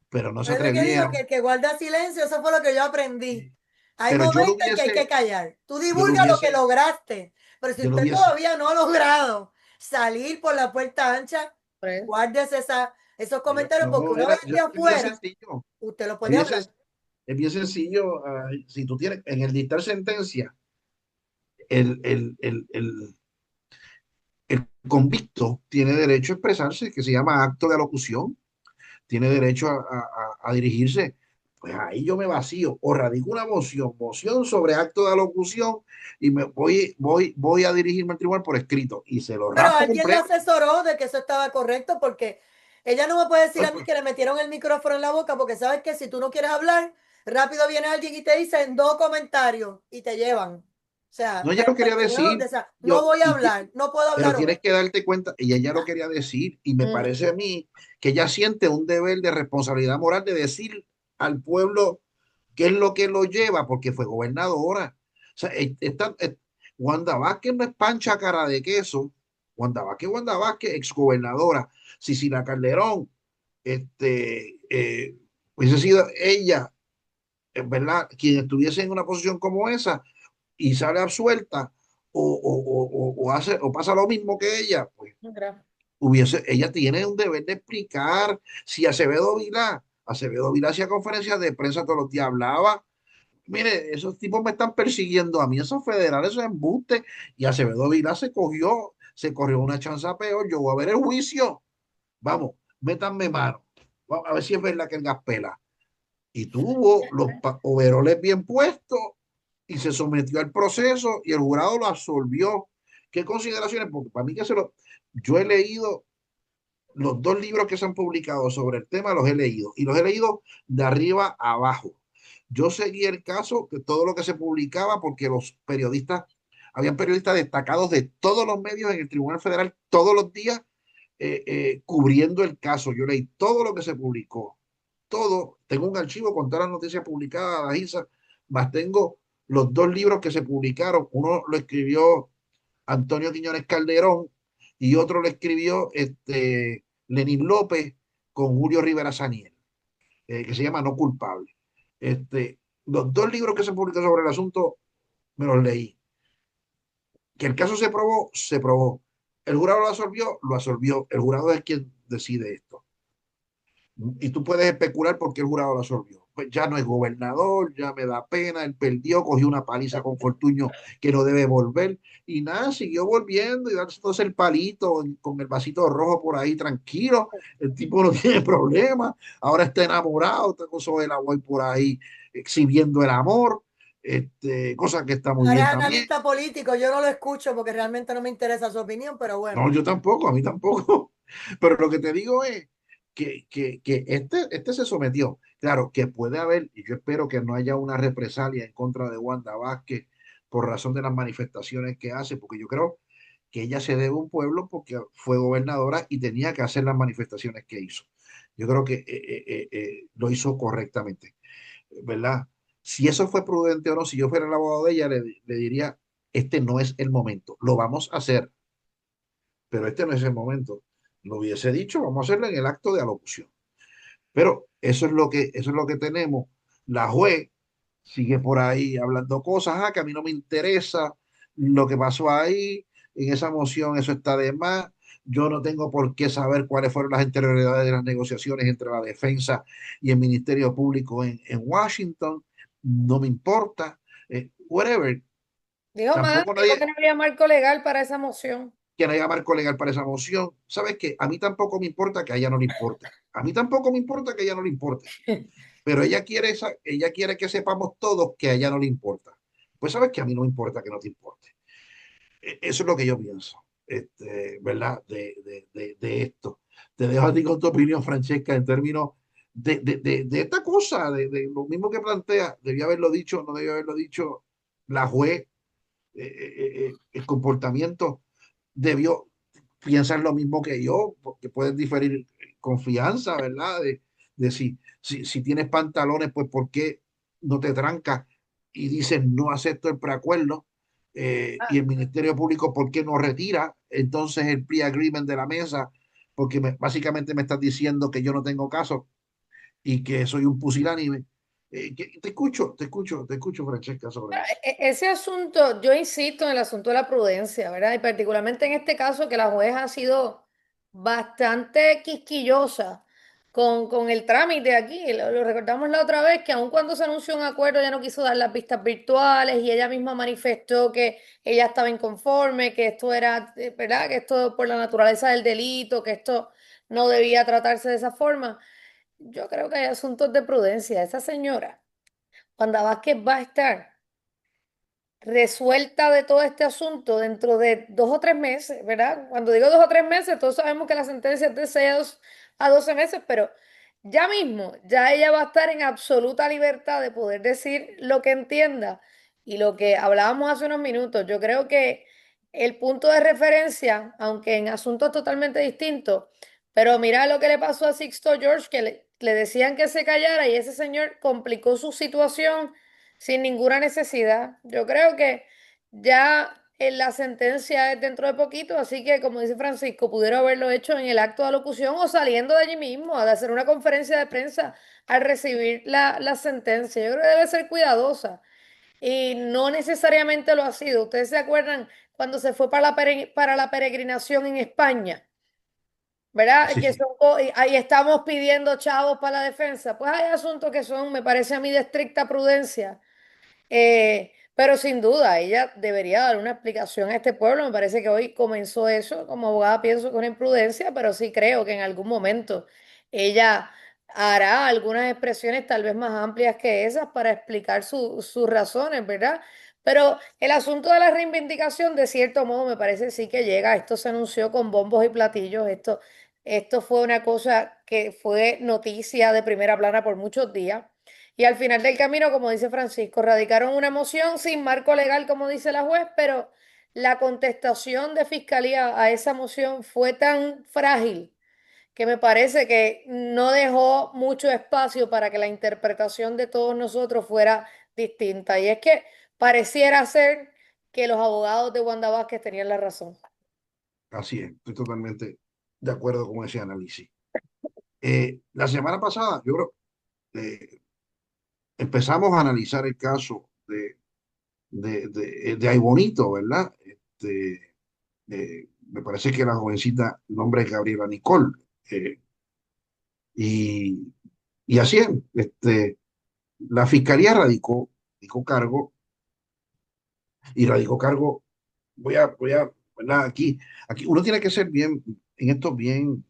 Pero no se Por eso es que digo que atrevieron. el que guarda silencio, eso fue lo que yo aprendí. Hay Pero momentos en que hay que callar. Tú yo lo divulga lo que hubiese, lograste, pero si yo lo usted hubiese, todavía no ha logrado salir por la puerta ancha, Pues, guárdese esos mira, comentarios, porque no, una vez de es bien afuera, sencillo. usted lo Es puede bien, hablar. es bien sencillo. Si tú tienes, en el dictar sentencia, el, el, el, el, el convicto tiene derecho a expresarse, que se llama acto de alocución, tiene derecho a dirigirse. Pues ahí yo me vacío o radico una moción sobre acto de alocución, y voy a dirigirme al tribunal por escrito y se lo Pero raspo alguien la completo. asesoró de que eso estaba correcto, porque ella no me puede decir Pues, a mí pues, que le metieron el micrófono en la boca, porque sabes que si tú no quieres hablar, rápido viene alguien y te dice en 2 comentarios y te llevan. O sea, no, ella pero lo quería decir, o sea, no yo, voy a hablar, no puedo pero hablar tienes hoy. que darte cuenta, ella ya lo quería decir, y me mm, parece a mí que ella siente un deber de responsabilidad moral de decir al pueblo qué es lo que lo lleva, porque fue gobernadora. O sea, Wanda Vázquez no es pancha cara de queso. Wanda Vázquez, exgobernadora. Cecilia Calderón, hubiese sido ella, ¿verdad? Quien estuviese en una posición como esa y sale absuelta, o pasa lo mismo que ella, pues ella tiene un deber de explicar. Si Acevedo Vilá hacía conferencias de prensa todos los días, hablaba, mire, esos tipos me están persiguiendo a mí, esos federales, esos embustes, y Acevedo Vilá se corrió una chanza peor, yo voy a ver el juicio, vamos, métanme mano, vamos a ver si es verdad que el gas pela, y tuvo los overoles bien puestos y se sometió al proceso y el jurado lo absolvió. ¿Qué consideraciones? Porque para mí yo he leído los 2 libros que se han publicado sobre el tema, los he leído, y los he leído de arriba a abajo. Yo seguí el caso, que todo lo que se publicaba, porque habían periodistas destacados de todos los medios en el Tribunal Federal todos los días, cubriendo el caso. Yo leí todo lo que se publicó, todo. Tengo un archivo con todas las noticias publicadas, la ISA, más tengo los 2 libros que se publicaron. Uno lo escribió Antonio Quiñones Calderón y otro lo escribió Lenín López con Julio Rivera Saniel, que se llama No Culpable. Los 2 libros que se publicaron sobre el asunto me los leí. Que el caso se probó, se probó. El jurado lo absolvió, lo absolvió. El jurado es quien decide esto. Y tú puedes especular por qué el jurado lo absolvió. pues ya no es gobernador, ya me da pena, él perdió, cogió una paliza con Fortuño que no debe volver, y nada, siguió volviendo y dándose el palito con el vasito rojo por ahí tranquilo, el tipo no tiene problema, ahora está enamorado, está con Zoe Boy por ahí exhibiendo el amor, cosa que está muy Ahora bien es también. analista político, yo no lo escucho porque realmente no me interesa su opinión, pero bueno. No, yo tampoco, a mí tampoco. Pero lo que te digo es que este se sometió. Claro, que puede haber, y yo espero que no haya una represalia en contra de Wanda Vázquez por razón de las manifestaciones que hace, porque yo creo que ella se debe a un pueblo porque fue gobernadora y tenía que hacer las manifestaciones que hizo. Yo creo que lo hizo correctamente, ¿verdad? Si eso fue prudente o no, si yo fuera el abogado de ella, le diría, este no es el momento, lo vamos a hacer, pero este no es el momento. Lo hubiese dicho, vamos a hacerlo en el acto de alocución. Pero eso es lo que tenemos. La juez sigue por ahí hablando cosas, que a mí no me interesa lo que pasó ahí, en esa moción eso está de más. Yo no tengo por qué saber cuáles fueron las interioridades de las negociaciones entre la defensa y el Ministerio Público en Washington. No me importa. Whatever. Dijo más, Tampoco dijo que nadie, no había marco legal para esa moción. que no haya marco legal para esa moción. ¿Sabes qué? A mí tampoco me importa que a ella no le importe. A mí tampoco me importa que a ella no le importe. Pero ella quiere que sepamos todos que a ella no le importa. Pues sabes que a mí no me importa que no te importe. Eso es lo que yo pienso, ¿verdad? De esto. Te dejo a ti con tu opinión, Francesca, en términos de esta cosa, de lo mismo que plantea. Debía haberlo dicho, no debía haberlo dicho la juez, el comportamiento debió piensas lo mismo que yo, porque puedes diferir confianza, ¿verdad? De si tienes pantalones, pues ¿por qué no te trancas y dices no acepto el preacuerdo? Y el Ministerio Público, ¿por qué no retira entonces el pre-agreement de la mesa? Porque básicamente me estás diciendo que yo no tengo caso y que soy un pusilánime. Te escucho, Francesca, sobre eso. Ese asunto, yo insisto en el asunto de la prudencia, ¿verdad? Y particularmente en este caso que la juez ha sido bastante quisquillosa con el trámite aquí. Lo recordamos la otra vez que aun cuando se anunció un acuerdo, ella no quiso dar las vistas virtuales y ella misma manifestó que ella estaba inconforme, que esto era, ¿verdad? Que esto por la naturaleza del delito, que esto no debía tratarse de esa forma. Yo creo que hay asuntos de prudencia. Esa señora, Wanda Vázquez, va a estar resuelta de todo este asunto dentro de 2 o 3 meses, ¿verdad? Cuando digo 2 o 3 meses, todos sabemos que la sentencia es de 6 a 12 meses, pero ya mismo, ya ella va a estar en absoluta libertad de poder decir lo que entienda y lo que hablábamos hace unos minutos. Yo creo que el punto de referencia, aunque en asuntos totalmente distintos, pero mira lo que le pasó a Sixto George, que le decían que se callara y ese señor complicó su situación sin ninguna necesidad. Yo creo que ya la sentencia es dentro de poquito, así que como dice Francisco, pudiera haberlo hecho en el acto de alocución o saliendo de allí mismo, a hacer una conferencia de prensa al recibir la sentencia. Yo creo que debe ser cuidadosa y no necesariamente lo ha sido. ¿Ustedes se acuerdan cuando se fue para la peregrinación en España? ¿Verdad? Sí, Que sí, son, y ahí estamos pidiendo chavos para la defensa. Pues hay asuntos que son, me parece a mí, de estricta prudencia, pero sin duda, ella debería dar una explicación a este pueblo. Me parece que hoy comenzó eso. Como abogada pienso con imprudencia, pero sí creo que en algún momento ella hará algunas expresiones tal vez más amplias que esas para explicar sus razones, ¿verdad? Pero el asunto de la reivindicación, de cierto modo, me parece sí que llega. Esto se anunció con bombos y platillos. Esto fue una cosa que fue noticia de primera plana por muchos días. Y al final del camino, como dice Francisco, radicaron una moción sin marco legal, como dice la juez, pero la contestación de fiscalía a esa moción fue tan frágil que me parece que no dejó mucho espacio para que la interpretación de todos nosotros fuera distinta. Y es que pareciera ser que los abogados de Wanda Vázquez tenían la razón. así es, estoy totalmente de acuerdo con ese análisis. La semana pasada, yo creo, eh, empezamos a analizar el caso de Aibonito, ¿verdad? Me parece que la jovencita, el nombre es Gabriela Nicole. eh, y, y así es. La fiscalía radicó cargo y radicó cargo. ¿Verdad? Aquí uno tiene que ser bien, en esto bien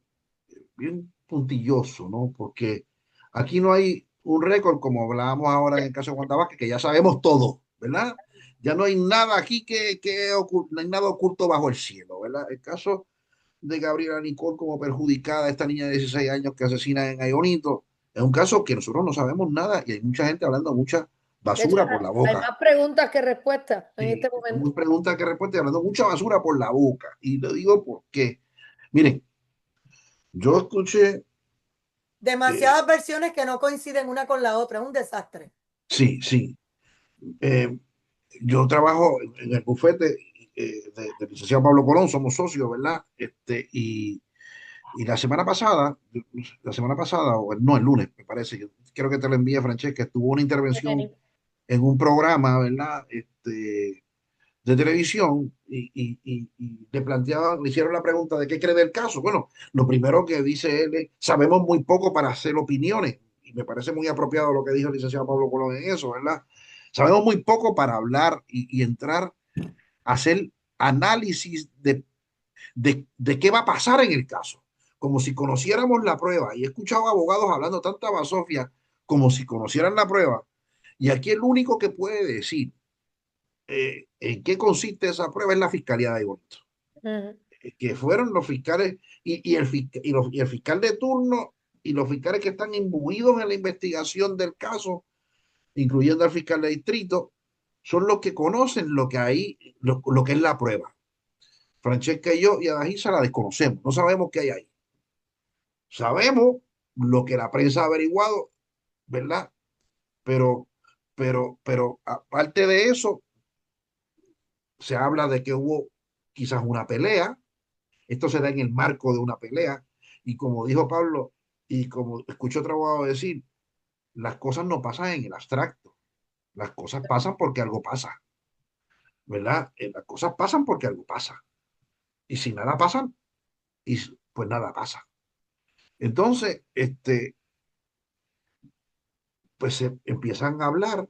puntilloso, ¿no? Porque aquí no hay un récord, como hablábamos ahora en el caso de Juan Vázquez, que ya sabemos todo, ¿verdad? Ya no hay nada aquí no hay nada oculto bajo el cielo, ¿verdad? El caso de Gabriela Nicole como perjudicada, esta niña de 16 años que asesina en Aybonito, es un caso que nosotros no sabemos nada y hay mucha gente hablando mucha De hecho, basura por la hay boca. más preguntas que respuestas en Sí, este hay muy momento. preguntas que respuestas y hablando mucha basura por la boca. Y lo digo porque, miren, yo escuché, eh, Demasiadas versiones que no coinciden una con la otra, es un desastre. sí, eh, yo trabajo en el bufete del licenciado Pablo Colón, somos socios, ¿verdad? Y la semana pasada, o no, el lunes, me parece, yo creo que te lo envié, Francesca, estuvo una intervención Jenny. en un programa, ¿verdad? De televisión y le hicieron la pregunta de qué cree del caso. Bueno, lo primero que dice él es, sabemos muy poco para hacer opiniones, y me parece muy apropiado lo que dijo el licenciado Pablo Colón en eso, ¿verdad? Sabemos muy poco para hablar y entrar a hacer análisis de qué va a pasar en el caso, como si conociéramos la prueba. Y he escuchado abogados hablando tanta basofia como si conocieran la prueba. Y aquí el único que puede decir en qué consiste esa prueba es la Fiscalía de Aybonito, Ujú. que fueron los fiscales y el fiscal de turno y los fiscales que están imbuidos en la investigación del caso, incluyendo al fiscal de distrito, son los que conocen lo que es la prueba. Francesca y yo y Adagisa la desconocemos, no sabemos qué hay ahí. Sabemos lo que la prensa ha averiguado, ¿verdad? Pero, pero aparte de eso, se habla de que hubo quizás una pelea. Esto se da en el marco de una pelea. Y como dijo Pablo, y como escucho otro abogado decir, las cosas no pasan en el abstracto. Las cosas pasan porque algo pasa, ¿verdad? Las cosas pasan porque algo pasa. Y si nada pasa, pues nada pasa. Entonces, pues se empiezan a hablar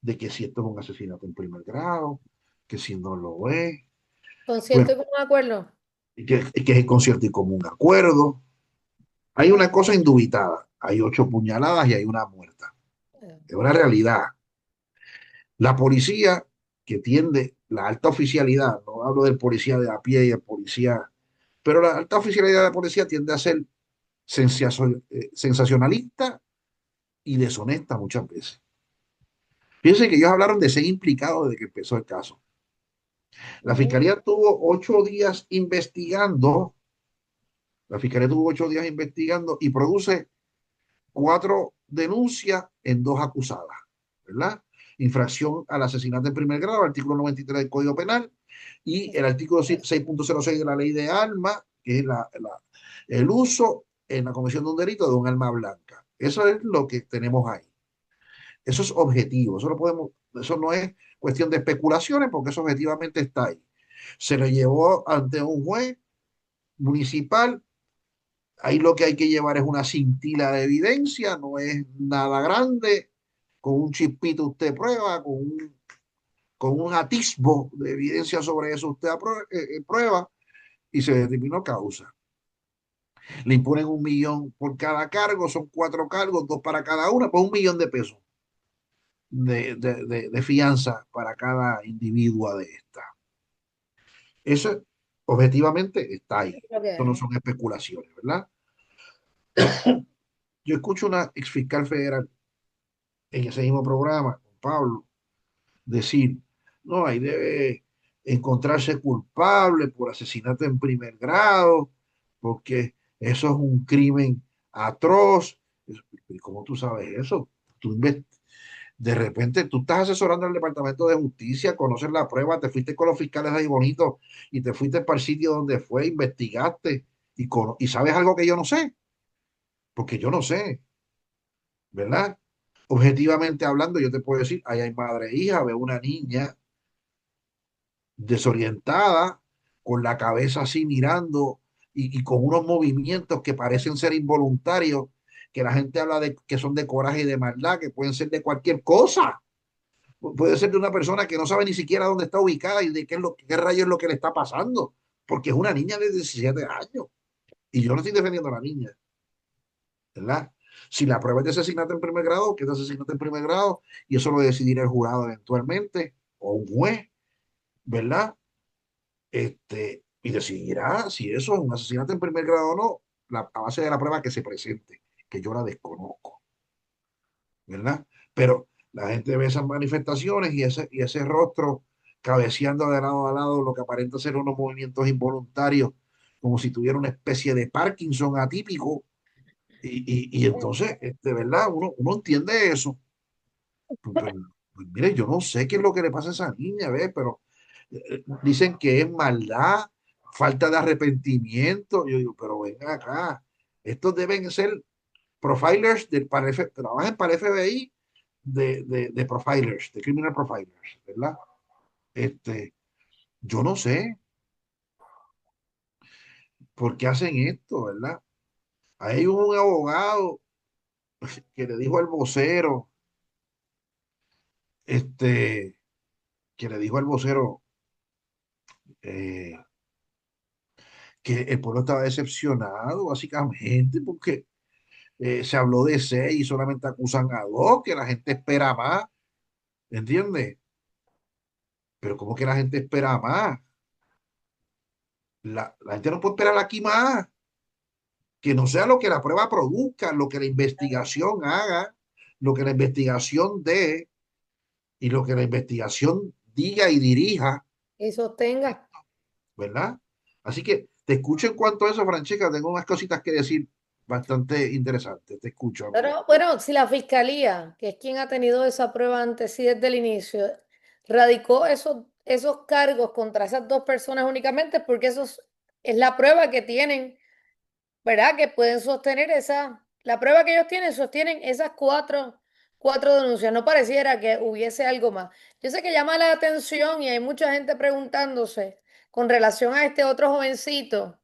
de que si esto es un asesinato en primer grado, que si no lo es, Concierto bueno, y común acuerdo. que es el concierto y común acuerdo. Hay una cosa indubitada, hay 8 puñaladas y hay una muerta. Es una realidad. La policía que tiende, la alta oficialidad, no hablo del policía de a pie y el policía, pero la alta oficialidad de la policía tiende a ser sensacionalista y deshonesta muchas veces. Fíjense que ellos hablaron de ser implicados desde que empezó el caso. La Ujú. fiscalía tuvo 8 días investigando, la fiscalía tuvo 8 días investigando y produce 4 denuncias en 2 acusadas, ¿verdad? Infracción al asesinato en primer grado, artículo 93 del Código Penal, y el artículo 6.06 de la Ley de Armas, que es el uso en la comisión de un delito de un arma blanca. Eso es lo que tenemos ahí. Eso es objetivo, eso no es cuestión de especulaciones, porque eso objetivamente está ahí. Se le llevó ante un juez municipal. Ahí lo que hay que llevar es una cintila de evidencia, no es nada grande. Con un chispito usted prueba, con un atisbo de evidencia sobre eso usted prueba y se determinó causa. Le imponen 1 millón por cada cargo, son 4 cargos, 2 para cada una, pues 1 millón de pesos de fianza para cada individua de esta. Eso objetivamente está ahí. Lo que Esto no hay. son especulaciones, ¿verdad? Yo escucho una ex fiscal federal en ese mismo programa, con Pablo, decir, no, ahí debe encontrarse culpable por asesinato en primer grado, porque eso es un crimen atroz. ¿Y cómo tú sabes eso? Tú de repente tú estás asesorando al Departamento de Justicia, conoces la prueba, te fuiste con los fiscales ahí bonitos y te fuiste para el sitio donde fue, investigaste y sabes algo que yo no sé, porque yo no sé, ¿verdad? Objetivamente hablando, yo te puedo decir, ahí hay madre e hija, veo una niña desorientada, con la cabeza así mirando y con unos movimientos que parecen ser involuntarios. que la gente habla de que son de coraje y de maldad, que pueden ser de cualquier cosa. Puede ser de una persona que no sabe ni siquiera dónde está ubicada y de qué rayo es lo que le está pasando, porque es una niña de 17 años. Y yo no estoy defendiendo a la niña, ¿verdad? Si la prueba es de asesinato en primer grado, que es de asesinato en primer grado, y eso lo decidirá el jurado eventualmente, o un juez, ¿verdad? Y decidirá si eso es un asesinato en primer grado o no, a base de la prueba que se presente, que yo la desconozco, ¿verdad? Pero la gente ve esas manifestaciones y ese rostro cabeceando de lado a lado, lo que aparenta ser unos movimientos involuntarios, como si tuviera una especie de Parkinson atípico, y entonces, ¿verdad? Uno entiende eso. Pues, mire, yo no sé qué es lo que le pasa a esa niña, ¿ves? Pero dicen que es maldad, falta de arrepentimiento. Yo digo, pero ven acá, estos deben ser profilers, trabajan para el FBI de profilers, de criminal profilers, ¿verdad? Este, yo no sé por qué hacen esto, ¿verdad? Hay un abogado que le dijo al vocero, este, que le dijo al vocero eh, que el pueblo estaba decepcionado, básicamente, porque se habló de seis y solamente acusan a dos, que la gente espera más, ¿entiendes? Pero ¿cómo que la gente espera más? La gente no puede esperar aquí más, que no sea lo que la prueba produzca, lo que la investigación haga, lo que la investigación dé y lo que la investigación diga y dirija, Y sostenga. ¿verdad? Así que te escucho en cuanto a eso, Francesca, tengo unas cositas que decir bastante interesantes, te escucho, amiga. Pero bueno, si la fiscalía, que es quien ha tenido esa prueba antes, sí desde el inicio, radicó esos cargos contra esas dos personas únicamente porque eso es la prueba que tienen, ¿verdad? Que pueden sostener la prueba que ellos tienen, sostienen esas cuatro denuncias. No pareciera que hubiese algo más. Yo sé que llama la atención y hay mucha gente preguntándose con relación a este otro jovencito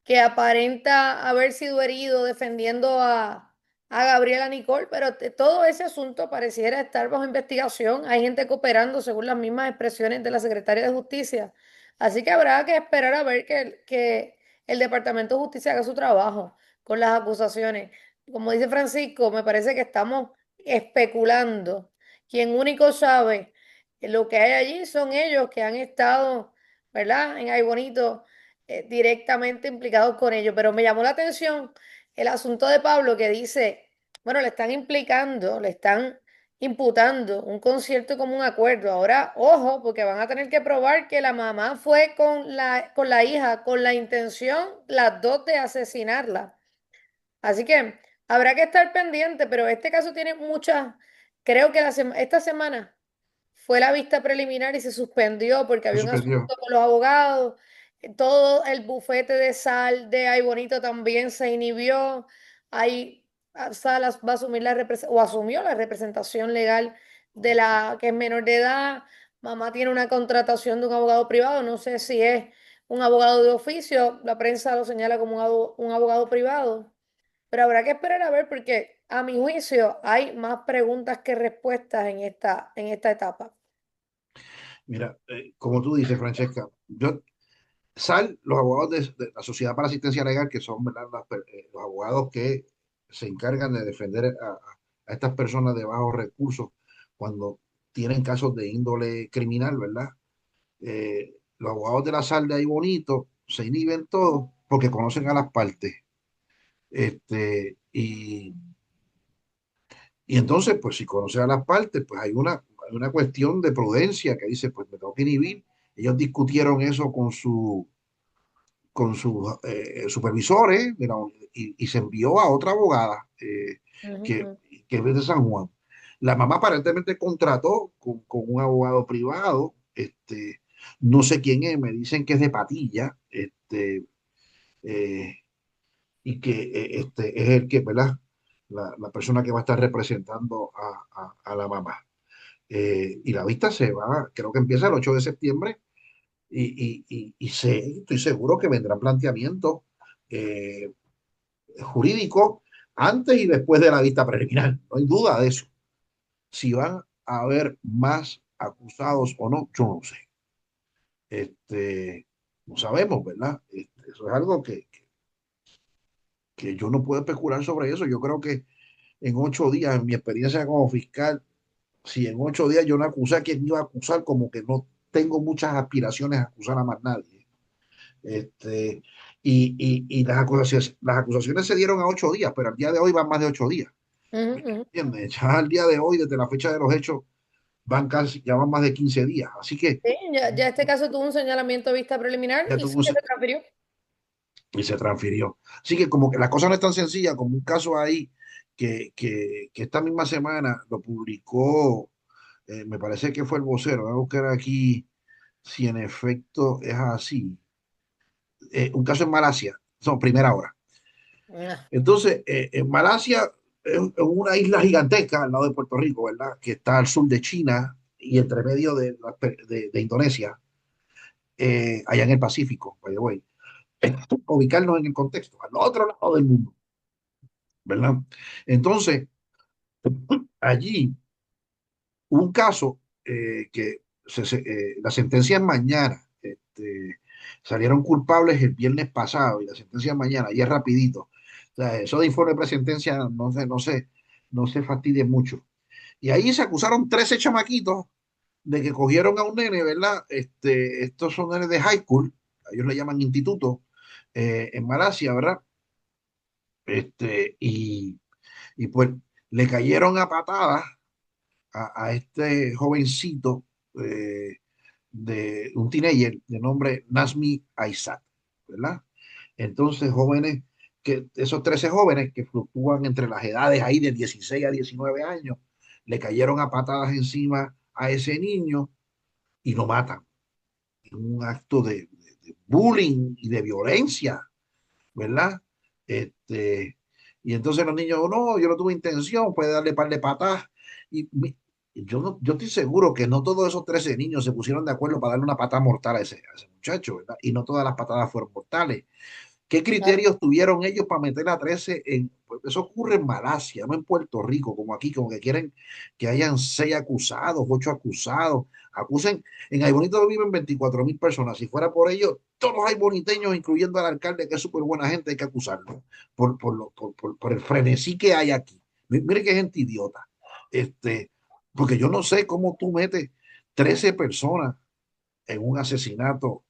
que aparenta haber sido herido defendiendo a Gabriela Nicole, pero todo ese asunto pareciera estar bajo investigación. Hay gente cooperando según las mismas expresiones de la Secretaria de Justicia. Así que habrá que esperar a ver que el Departamento de Justicia haga su trabajo con las acusaciones. Como dice Francisco, me parece que estamos especulando. Quien único sabe lo que hay allí son ellos que han estado, ¿verdad? En Ay Bonito directamente implicados con ello. Pero me llamó la atención el asunto de Pablo que dice, bueno, le están implicando, le están imputando un concierto como un acuerdo. Ahora, ojo, porque van a tener que probar que la mamá fue con la hija, con la intención, las dos de asesinarla. Así que habrá que estar pendiente, pero este caso tiene muchas, creo que esta semana fue la vista preliminar y se suspendió porque Se había un suspendió. asunto con los abogados. Todo el bufete de sal de Ay Bonito también se inhibió. Ahí Salas va a asumir o asumió la representación legal de la que es menor de edad. Mamá tiene una contratación de un abogado privado. No sé si es un abogado de oficio. La prensa lo señala como un abogado privado. Pero habrá que esperar a ver porque a mi juicio hay más preguntas que respuestas en esta etapa. Mira, como tú dices, Francesca, los abogados de la Sociedad para la Asistencia Legal, que son, ¿verdad? Los abogados que se encargan de defender a estas personas de bajos recursos cuando tienen casos de índole criminal, ¿verdad? Los abogados de la SAL de ahí bonito se inhiben todos porque conocen a las partes. Y entonces, pues si conocen a las partes, pues hay una cuestión de prudencia que dice, pues me tengo que inhibir. Ellos discutieron eso con sus supervisores y se envió a otra abogada que, Ujú. que es de San Juan. La mamá aparentemente contrató con un abogado privado, no sé quién es, me dicen que es de Patilla, eh, y que es el que, ¿verdad? La persona que va a estar representando a la mamá. Y la vista se va, creo que empieza el 8 de septiembre estoy seguro que vendrán planteamientos eh, jurídicos antes y después de la vista preliminar, no hay duda de eso. Si van a haber más acusados o no, yo no sé. No sabemos, ¿verdad? Eso es algo que yo no puedo especular sobre eso. Yo creo que en 8 días, en mi experiencia como fiscal, si en 8 días yo no acusé a quien iba a acusar, como que no tengo muchas aspiraciones a acusar a más nadie. Este, y las acusaciones se dieron a 8 días, pero al día de hoy van más de 8 días. Ujú, ujú. ¿Entiendes? Ya al día de hoy, desde la fecha de los hechos, ya van más de 15 días. Así que Sí, ya este caso tuvo un señalamiento de vista preliminar ya y sí tuvo que se transfirió. y se transfirió. Así que como que la cosa no es tan sencilla como un caso ahí que esta misma semana lo publicó, me parece que fue el vocero. Voy a buscar aquí si en efecto es así. Un caso en Malasia, son primera hora. Ah, Entonces, en Malasia es una isla gigantesca al lado de Puerto Rico, ¿verdad? Que está al sur de China y entre medio de Indonesia, allá en el Pacífico, by the way. Ubicarnos en el contexto, al otro lado del mundo, ¿verdad? Entonces, allí un caso que la sentencia es mañana, salieron culpables el viernes pasado y la sentencia es mañana, y es rapidito. O sea, eso de informe de presentencia no se fastidie mucho. Y ahí se acusaron 13 chamaquitos de que cogieron a un nene, ¿verdad? Estos son nenes de high school, ellos le llaman instituto, en Malasia, ¿verdad? Y pues le cayeron a patadas a este jovencito, eh, de un teenager de nombre Nasmi Aizat, ¿verdad? Entonces, esos 13 jóvenes que fluctúan entre las edades ahí de 16 a 19 años, le cayeron a patadas encima a ese niño y lo matan. Un acto de bullying y de violencia, ¿verdad? Este, y entonces los niños, no, yo no tuve intención, puede darle par de patas. Y yo estoy seguro que no todos esos 13 niños se pusieron de acuerdo para darle una patada mortal a ese muchacho, ¿verdad? Y no todas las patadas fueron mortales. ¿Qué claro. criterios tuvieron ellos para meter a 13 pues eso ocurre en Malasia, no en Puerto Rico, como aquí, como que quieren que hayan 6 acusados, 8 acusados, acusen, en Aybonito viven 24.000 personas, si fuera por ellos, todos los ayboniteños, incluyendo al alcalde, que es súper buena gente, hay que acusarlo, por el frenesí que hay aquí. Mire qué gente idiota, porque yo no sé cómo tú metes 13 personas en un asesinato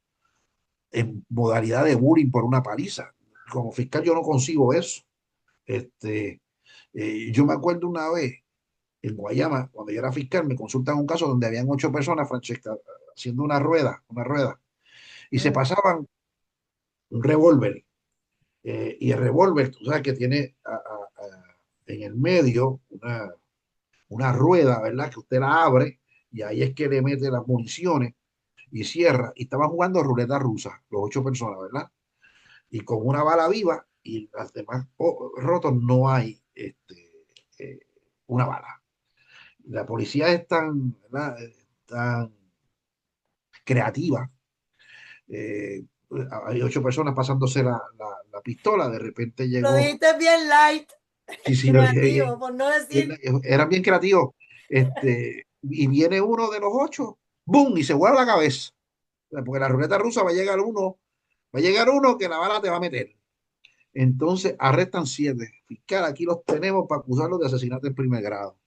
en modalidad de bullying por una paliza. Como fiscal yo no consigo eso. Este, yo me acuerdo una vez en Guayama, cuando yo era fiscal, me consultan un caso donde habían 8 personas, Francesca, haciendo una rueda, y se Mm. pasaban un revólver. Y el revólver, tú sabes que tiene en el medio una rueda, ¿verdad? Que usted la abre y ahí es que le mete las municiones y cierra. Y estaban jugando ruleta rusa, los 8 personas, ¿verdad? Y con una bala viva y las demás rotos no hay eh, una bala. La policía es tan, ¿verdad? Tan creativa. eh, Hay 8 personas pasándose la pistola, de repente Lo llegó, dijiste bien light, sí, sí, creativo, por no decir. eran bien creativos, y viene uno de los 8, ¡boom! Y se vuela la cabeza, porque la ruleta rusa va a llegar uno que la bala te va a meter. Entonces arrestan 7. Fiscal, aquí los tenemos para acusarlos de asesinato en primer grado.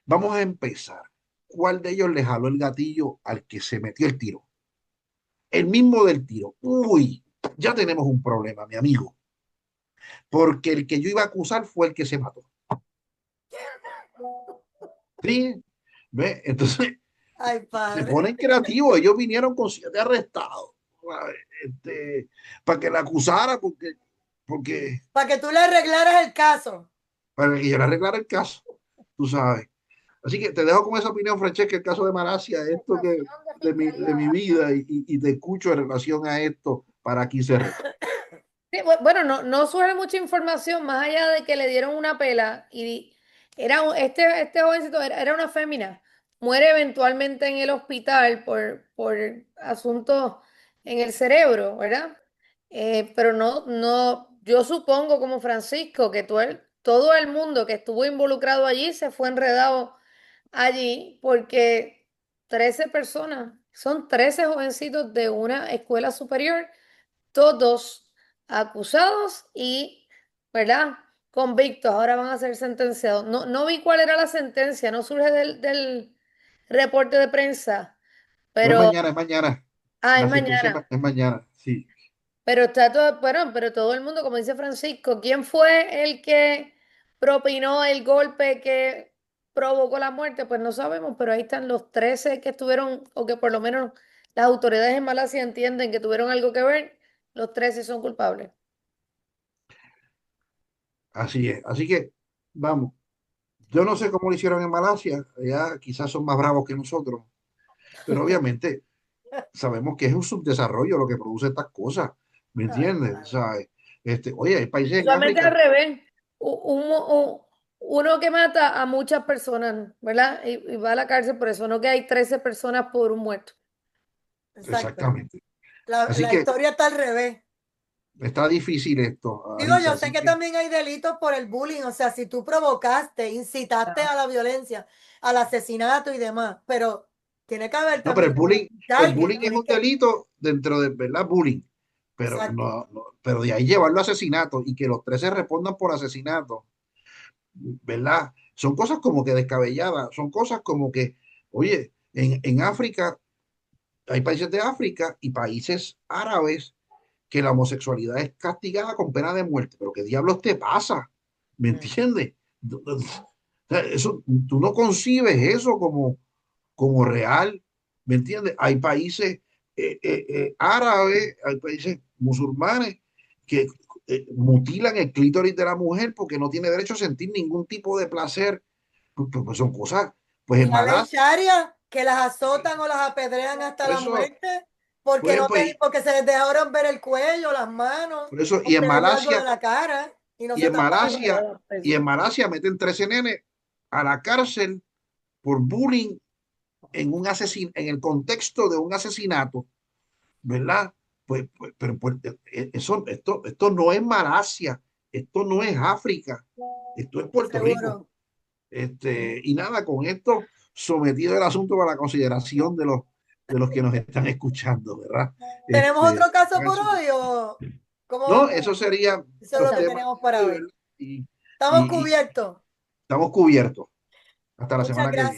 Vamos a empezar. ¿Cuál de ellos le jaló el gatillo al que se metió el tiro? El mismo del tiro. Uy, ya tenemos un problema, mi amigo. Porque el que yo iba a acusar fue el que se mató. ¿Sí? ¿Ve? Entonces Ay, se padre. ponen creativos. Ellos vinieron con 7 arrestados. Este, para que la acusara, porque Para que tú le arreglaras el caso. para que yo le arreglara el caso, tú sabes. Así que te dejo con esa opinión, Francesca, el caso de Malasia, esto que Sensación de de mi fiscalía. vida, y te escucho en relación a esto para aquí cerrar. Sí, bueno, no surge mucha información más allá de que le dieron una pela y este jovencito era una fémina. Muere eventualmente en el hospital por asuntos en el cerebro, ¿verdad? Pero yo supongo como Francisco que todo el mundo que estuvo involucrado allí se fue enredado allí porque 13 personas, son 13 jovencitos de una escuela superior, todos acusados y, ¿verdad? Convictos, ahora van a ser sentenciados. No, no vi cuál era la sentencia, no surge del reporte de prensa, No es pero, mañana, es mañana. es La sentencia mañana. es mañana, sí. Pero está todo, bueno, pero todo el mundo, como dice Francisco, ¿quién fue el que propinó el golpe que provocó la muerte? Pues no sabemos, pero ahí están los 13 que estuvieron, o que por lo menos las autoridades en Malasia entienden que tuvieron algo que ver, los 13 son culpables. Así es. Así que, vamos. Yo no sé cómo lo hicieron en Malasia. Ya quizás son más bravos que nosotros. Pero obviamente sabemos que es un subdesarrollo lo que produce estas cosas. ¿Me Ay, entiendes? O claro. sea, oye, hay países en Usualmente al África. revés, uno que mata a muchas personas, ¿verdad? Y va a la cárcel por eso, no que hay 13 personas por un muerto. Exacto. Exactamente. Así La que historia está al revés. está difícil esto, Digo, Alisa. yo sé Así que que, también hay delitos por el bullying, o sea, si tú provocaste, incitaste a la violencia, al asesinato y demás, pero tiene que haber no, pero también un el target, bullying no es es un que... delito dentro de, ¿verdad? Bullying. Pero Exacto. pero de ahí llevarlo a asesinato y que los 13 respondan por asesinato, ¿verdad? Son cosas como que descabelladas, son cosas como que, oye, en África, hay países de África y países árabes que la homosexualidad es castigada con pena de muerte. Pero ¿qué diablos te pasa? ¿Me Mm. entiendes? O sea, eso, tú no concibes eso como real, ¿me entiendes? Hay países árabes, hay países musulmanes que mutilan el clítoris de la mujer porque no tiene derecho a sentir ningún tipo de placer. Pues son cosas, pues Y en la ley Malasia, Sharia, que las azotan o las apedrean hasta por la eso, muerte, porque, pues, no pues, porque se les dejaron ver el cuello, las manos, por eso, o se les ve algo de la cara y no y se en taparon. Malasia meten 13 nenes a la cárcel por bullying en el contexto de un asesinato, ¿verdad? Esto no es Malasia, esto no es África, esto es Puerto Rico. Seguro. Y nada, con esto sometido el asunto a la consideración de los que nos están escuchando, ¿verdad? ¿Tenemos otro caso por Eso. hoy o cómo No, vamos? eso sería Eso es los lo que temas tenemos de para hoy, hoy. ¿verdad? Estamos Y cubiertos. estamos cubiertos hasta la Muchas semana que viene.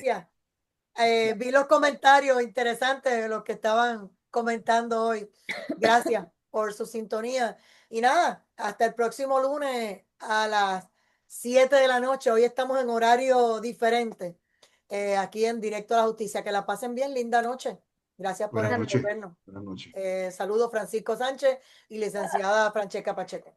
gracias. Vi los comentarios interesantes de los que estaban comentando hoy. Gracias por su sintonía. Y nada, hasta el próximo lunes a las 7 de la noche. Hoy estamos en horario diferente, aquí en Directo a la Justicia. Que la pasen bien, linda noche. Gracias por Buenas noches. vernos. Buenas noches. Saludos Francisco Sánchez y licenciada Francesca Pacheco.